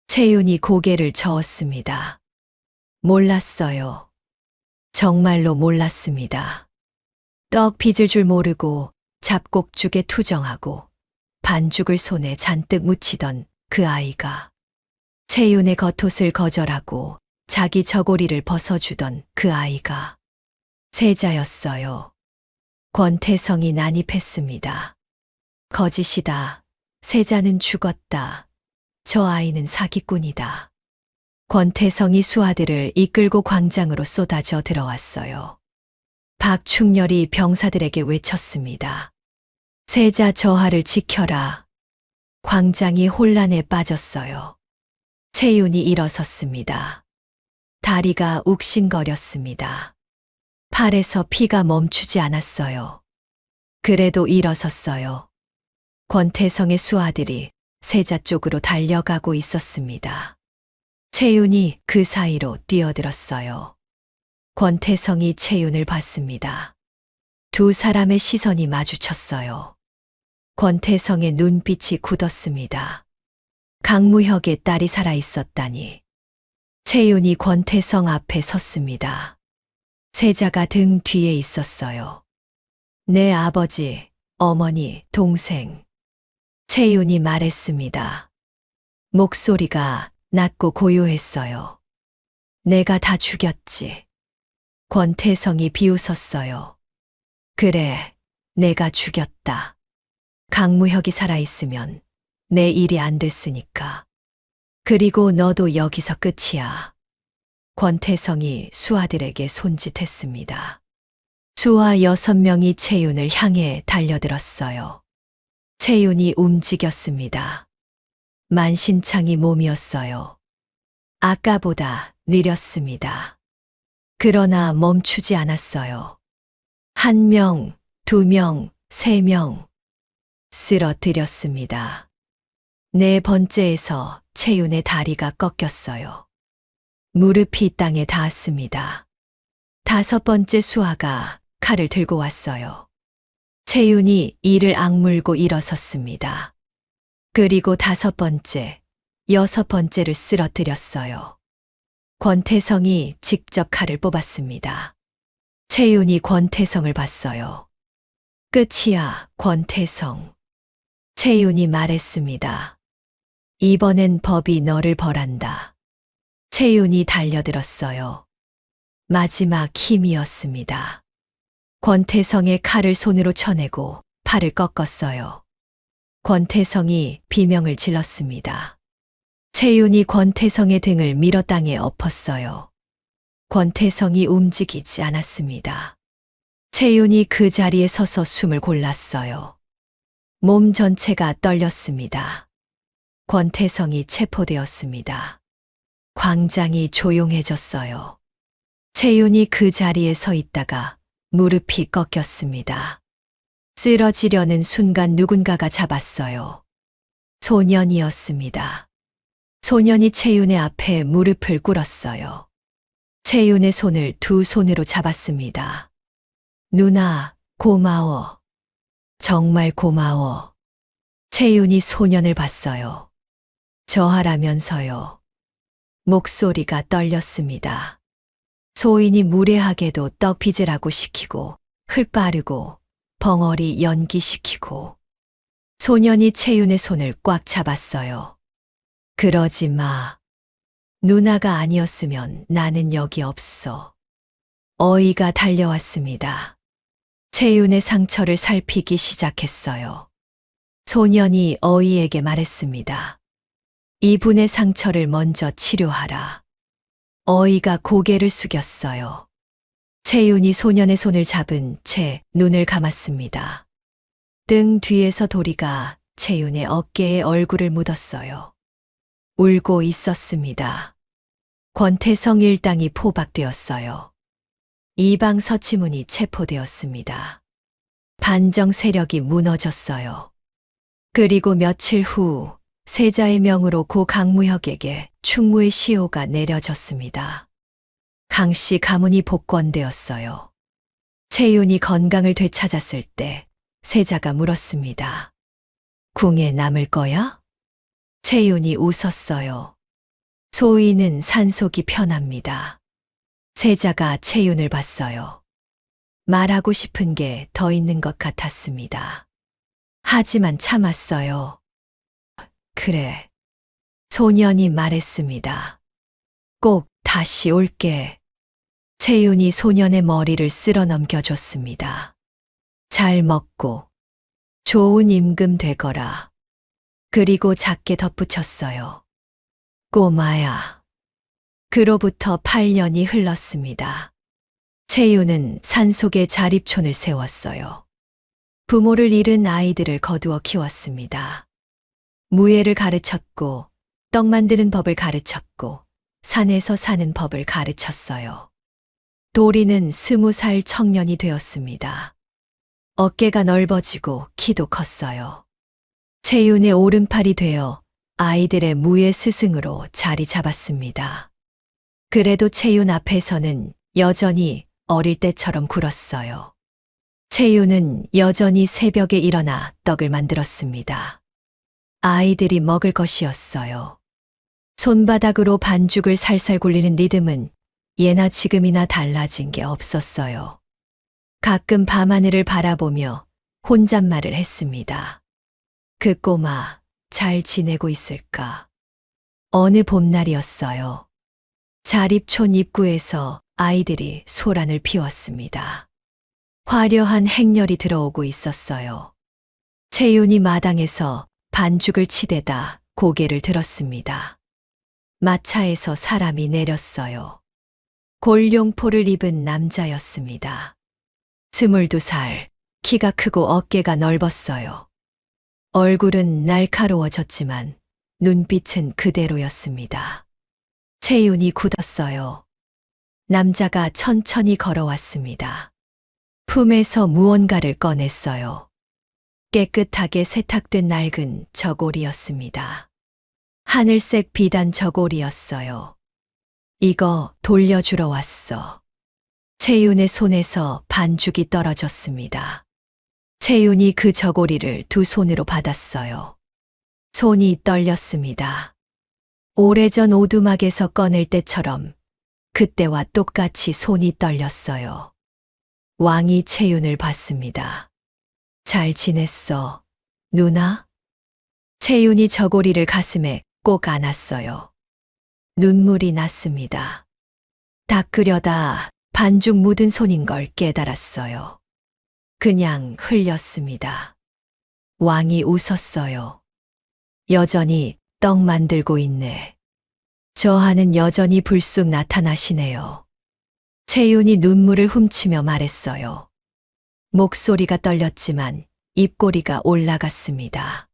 S1: 채윤이 고개를 저었습니다. 몰랐어요. 정말로 몰랐습니다. 떡 빚을 줄 모르고 잡곡죽에 투정하고 반죽을 손에 잔뜩 묻히던 그 아이가, 채윤의 겉옷을 거절하고 자기 저고리를 벗어주던 그 아이가 세자였어요. 권태성이 난입했습니다. 거짓이다. 세자는 죽었다. 저 아이는 사기꾼이다. 권태성이 수하들을 이끌고 광장으로 쏟아져 들어왔어요. 박충렬이 병사들에게 외쳤습니다. 세자 저하를 지켜라. 광장이 혼란에 빠졌어요. 채윤이 일어섰습니다. 다리가 욱신거렸습니다. 팔에서 피가 멈추지 않았어요. 그래도 일어섰어요. 권태성의 수하들이 세자 쪽으로 달려가고 있었습니다. 채윤이 그 사이로 뛰어들었어요. 권태성이 채윤을 봤습니다. 두 사람의 시선이 마주쳤어요. 권태성의 눈빛이 굳었습니다. 강무혁의 딸이 살아있었다니. 채윤이 권태성 앞에 섰습니다. 세자가 등 뒤에 있었어요. 내 아버지, 어머니, 동생. 채윤이 말했습니다. 목소리가 낮고 고요했어요. 내가 다 죽였지. 권태성이 비웃었어요. 그래, 내가 죽였다. 강무혁이 살아있으면 내 일이 안 됐으니까. 그리고 너도 여기서 끝이야. 권태성이 수하들에게 손짓했습니다. 수하 6명이 채윤을 향해 달려들었어요. 채윤이 움직였습니다. 만신창이 몸이었어요. 아까보다 느렸습니다. 그러나 멈추지 않았어요. 1명, 2명, 3명. 쓰러뜨렸습니다. 4번째에서 채윤의 다리가 꺾였어요. 무릎이 땅에 닿았습니다. 5번째 수하가 칼을 들고 왔어요. 채윤이 이를 악물고 일어섰습니다. 그리고 5번째, 6번째를 쓰러뜨렸어요. 권태성이 직접 칼을 뽑았습니다. 채윤이 권태성을 봤어요. 끝이야, 권태성. 채윤이 말했습니다. 이번엔 법이 너를 벌한다. 채윤이 달려들었어요. 마지막 힘이었습니다. 권태성의 칼을 손으로 쳐내고 팔을 꺾었어요. 권태성이 비명을 질렀습니다. 채윤이 권태성의 등을 밀어 땅에 엎었어요. 권태성이 움직이지 않았습니다. 채윤이 그 자리에 서서 숨을 골랐어요. 몸 전체가 떨렸습니다. 권태성이 체포되었습니다. 광장이 조용해졌어요. 채윤이 그 자리에 서 있다가 무릎이 꺾였습니다. 쓰러지려는 순간 누군가가 잡았어요. 소년이었습니다. 소년이 채윤의 앞에 무릎을 꿇었어요. 채윤의 손을 2손으로 잡았습니다. 누나, 고마워. 정말 고마워. 채윤이 소년을 봤어요. 저하라면서요. 목소리가 떨렸습니다. 소인이 무례하게도 떡 빚으라고 시키고 흙 바르고 벙어리 연기시키고. 소년이 채윤의 손을 꽉 잡았어요. 그러지 마. 누나가 아니었으면 나는 여기 없어. 어이가 달려왔습니다. 채윤의 상처를 살피기 시작했어요. 소년이 어이에게 말했습니다. 이분의 상처를 먼저 치료하라. 어이가 고개를 숙였어요. 채윤이 소년의 손을 잡은 채 눈을 감았습니다. 등 뒤에서 도리가 채윤의 어깨에 얼굴을 묻었어요. 울고 있었습니다. 권태성 일당이 포박되었어요. 이방 서치문이 체포되었습니다. 반정 세력이 무너졌어요. 그리고 며칠 후 세자의 명으로 고 강무혁에게 충무의 시효가 내려졌습니다. 강씨 가문이 복권되었어요. 채윤이 건강을 되찾았을 때 세자가 물었습니다. 궁에 남을 거야? 채윤이 웃었어요. 소인은 산속이 편합니다. 세자가 채윤을 봤어요. 말하고 싶은 게 더 있는 것 같았습니다. 하지만 참았어요. 그래. 소년이 말했습니다. 꼭 다시 올게. 채윤이 소년의 머리를 쓸어 넘겨줬습니다. 잘 먹고 좋은 임금 되거라. 그리고 작게 덧붙였어요. 꼬마야. 그로부터 8년이 흘렀습니다. 채윤은 산속에 자립촌을 세웠어요. 부모를 잃은 아이들을 거두어 키웠습니다. 무예를 가르쳤고, 떡 만드는 법을 가르쳤고, 산에서 사는 법을 가르쳤어요. 도리는 20살 청년이 되었습니다. 어깨가 넓어지고 키도 컸어요. 채윤의 오른팔이 되어 아이들의 무예 스승으로 자리 잡았습니다. 그래도 채윤 앞에서는 여전히 어릴 때처럼 굴었어요. 채윤은 여전히 새벽에 일어나 떡을 만들었습니다. 아이들이 먹을 것이었어요. 손바닥으로 반죽을 살살 굴리는 리듬은 예나 지금이나 달라진 게 없었어요. 가끔 밤하늘을 바라보며 혼잣말을 했습니다. 그 꼬마 잘 지내고 있을까? 어느 봄날이었어요. 자립촌 입구에서 아이들이 소란을 피웠습니다. 화려한 행렬이 들어오고 있었어요. 채윤이 마당에서 반죽을 치대다 고개를 들었습니다. 마차에서 사람이 내렸어요. 골룡포를 입은 남자였습니다. 22살, 키가 크고 어깨가 넓었어요. 얼굴은 날카로워졌지만 눈빛은 그대로였습니다. 채윤이 굳었어요. 남자가 천천히 걸어왔습니다. 품에서 무언가를 꺼냈어요. 깨끗하게 세탁된 낡은 저고리였습니다. 하늘색 비단 저고리였어요. 이거 돌려주러 왔어. 채윤의 손에서 반죽이 떨어졌습니다. 채윤이 그 저고리를 두 손으로 받았어요. 손이 떨렸습니다. 오래전 오두막에서 꺼낼 때처럼 그때와 똑같이 손이 떨렸어요. 왕이 채윤을 봤습니다. 잘 지냈어, 누나? 채윤이 저고리를 가슴에 꼭 안았어요. 눈물이 났습니다. 닦으려다 반죽 묻은 손인 걸 깨달았어요. 그냥 흘렸습니다. 왕이 웃었어요. 여전히 떡 만들고 있네. 저 하는 여전히 불쑥 나타나시네요. 채윤이 눈물을 훔치며 말했어요. 목소리가 떨렸지만 입꼬리가 올라갔습니다.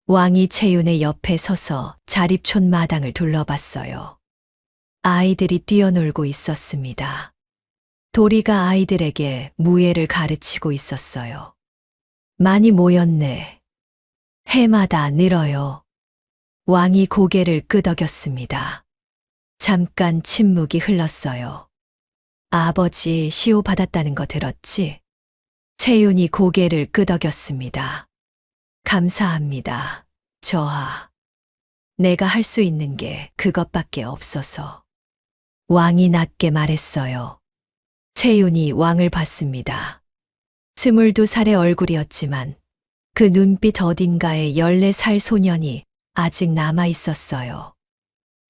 S1: 왕이 채윤의 옆에 서서 자립촌 마당을 둘러봤어요. 아이들이 뛰어놀고 있었습니다. 도리가 아이들에게 무예를 가르치고 있었어요. 많이 모였네. 해마다 늘어요. 왕이 고개를 끄덕였습니다. 잠깐 침묵이 흘렀어요. 아버지 시호 받았다는 거 들었지? 채윤이 고개를 끄덕였습니다. 감사합니다. 저하. 내가 할 수 있는 게 그것밖에 없어서. 왕이 낮게 말했어요. 채윤이 왕을 봤습니다. 22살의 얼굴이었지만 그 눈빛 어딘가에 14살 소년이 아직 남아 있었어요.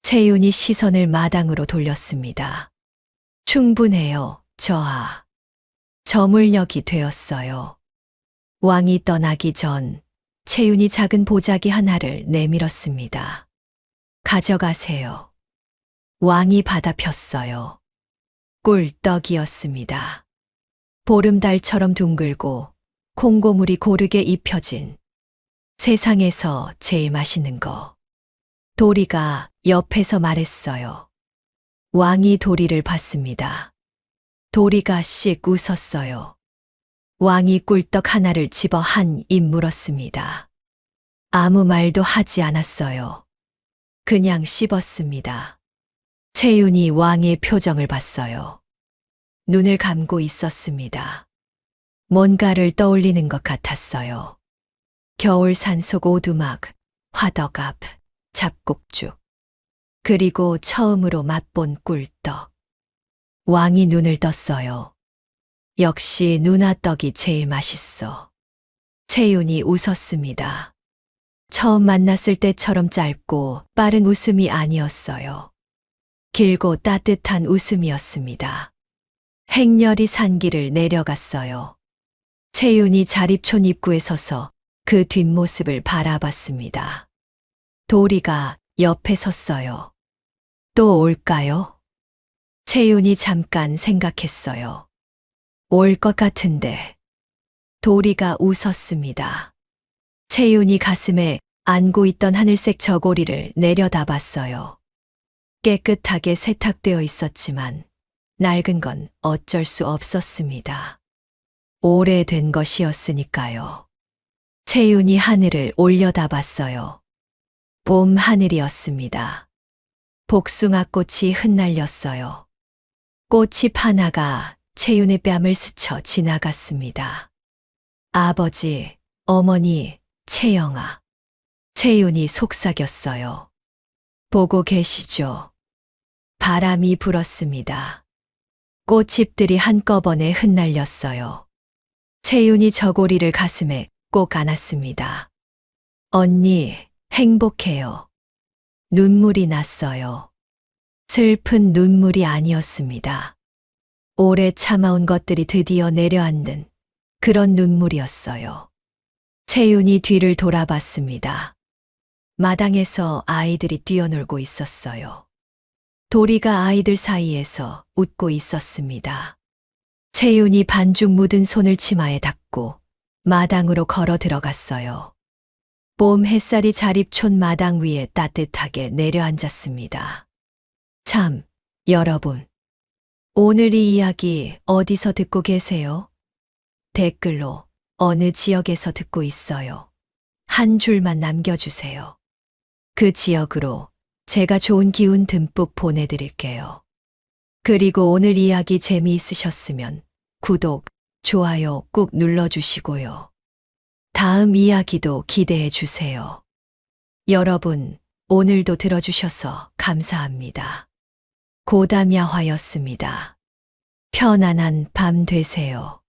S1: 채윤이 시선을 마당으로 돌렸습니다. 충분해요, 저하. 저물녘이 되었어요. 왕이 떠나기 전 채윤이 작은 보자기 하나를 내밀었습니다. 가져가세요. 왕이 받아 폈어요. 꿀떡이었습니다. 보름달처럼 둥글고 콩고물이 고르게 입혀진 세상에서 제일 맛있는 거. 도리가 옆에서 말했어요. 왕이 도리를 봤습니다. 도리가 씩 웃었어요. 왕이 꿀떡 하나를 집어 한 입 물었습니다. 아무 말도 하지 않았어요. 그냥 씹었습니다. 채윤이 왕의 표정을 봤어요. 눈을 감고 있었습니다. 뭔가를 떠올리는 것 같았어요. 겨울 산속 오두막, 화덕 앞, 잡곡죽. 그리고 처음으로 맛본 꿀떡. 왕이 눈을 떴어요. 역시 누나떡이 제일 맛있어. 채윤이 웃었습니다. 처음 만났을 때처럼 짧고 빠른 웃음이 아니었어요. 길고 따뜻한 웃음이었습니다. 행렬이 산길을 내려갔어요. 채윤이 자립촌 입구에 서서 그 뒷모습을 바라봤습니다. 도리가 옆에 섰어요. 또 올까요? 채윤이 잠깐 생각했어요. 올 것 같은데. 도리가 웃었습니다. 채윤이 가슴에 안고 있던 하늘색 저고리를 내려다봤어요. 깨끗하게 세탁되어 있었지만 낡은 건 어쩔 수 없었습니다. 오래된 것이었으니까요. 채윤이 하늘을 올려다봤어요. 봄 하늘이었습니다. 복숭아꽃이 흩날렸어요. 꽃잎 하나가 채윤의 뺨을 스쳐 지나갔습니다. 아버지, 어머니, 채영아. 채윤이 속삭였어요. 보고 계시죠? 바람이 불었습니다. 꽃잎들이 한꺼번에 흩날렸어요. 채윤이 저고리를 가슴에 꼭 안았습니다. 언니, 행복해요. 눈물이 났어요. 슬픈 눈물이 아니었습니다. 오래 참아온 것들이 드디어 내려앉는 그런 눈물이었어요. 채윤이 뒤를 돌아봤습니다. 마당에서 아이들이 뛰어놀고 있었어요. 도리가 아이들 사이에서 웃고 있었습니다. 채윤이 반죽 묻은 손을 치마에 닦고 마당으로 걸어 들어갔어요. 봄 햇살이 자립촌 마당 위에 따뜻하게 내려앉았습니다. 참, 여러분. 오늘 이 이야기 어디서 듣고 계세요? 댓글로 어느 지역에서 듣고 있어요. 한 줄만 남겨주세요. 그 지역으로 제가 좋은 기운 듬뿍 보내드릴게요. 그리고 오늘 이야기 재미있으셨으면 구독, 좋아요 꾹 눌러주시고요. 다음 이야기도 기대해 주세요. 여러분, 오늘도 들어주셔서 감사합니다. 고담야화였습니다. 편안한 밤 되세요.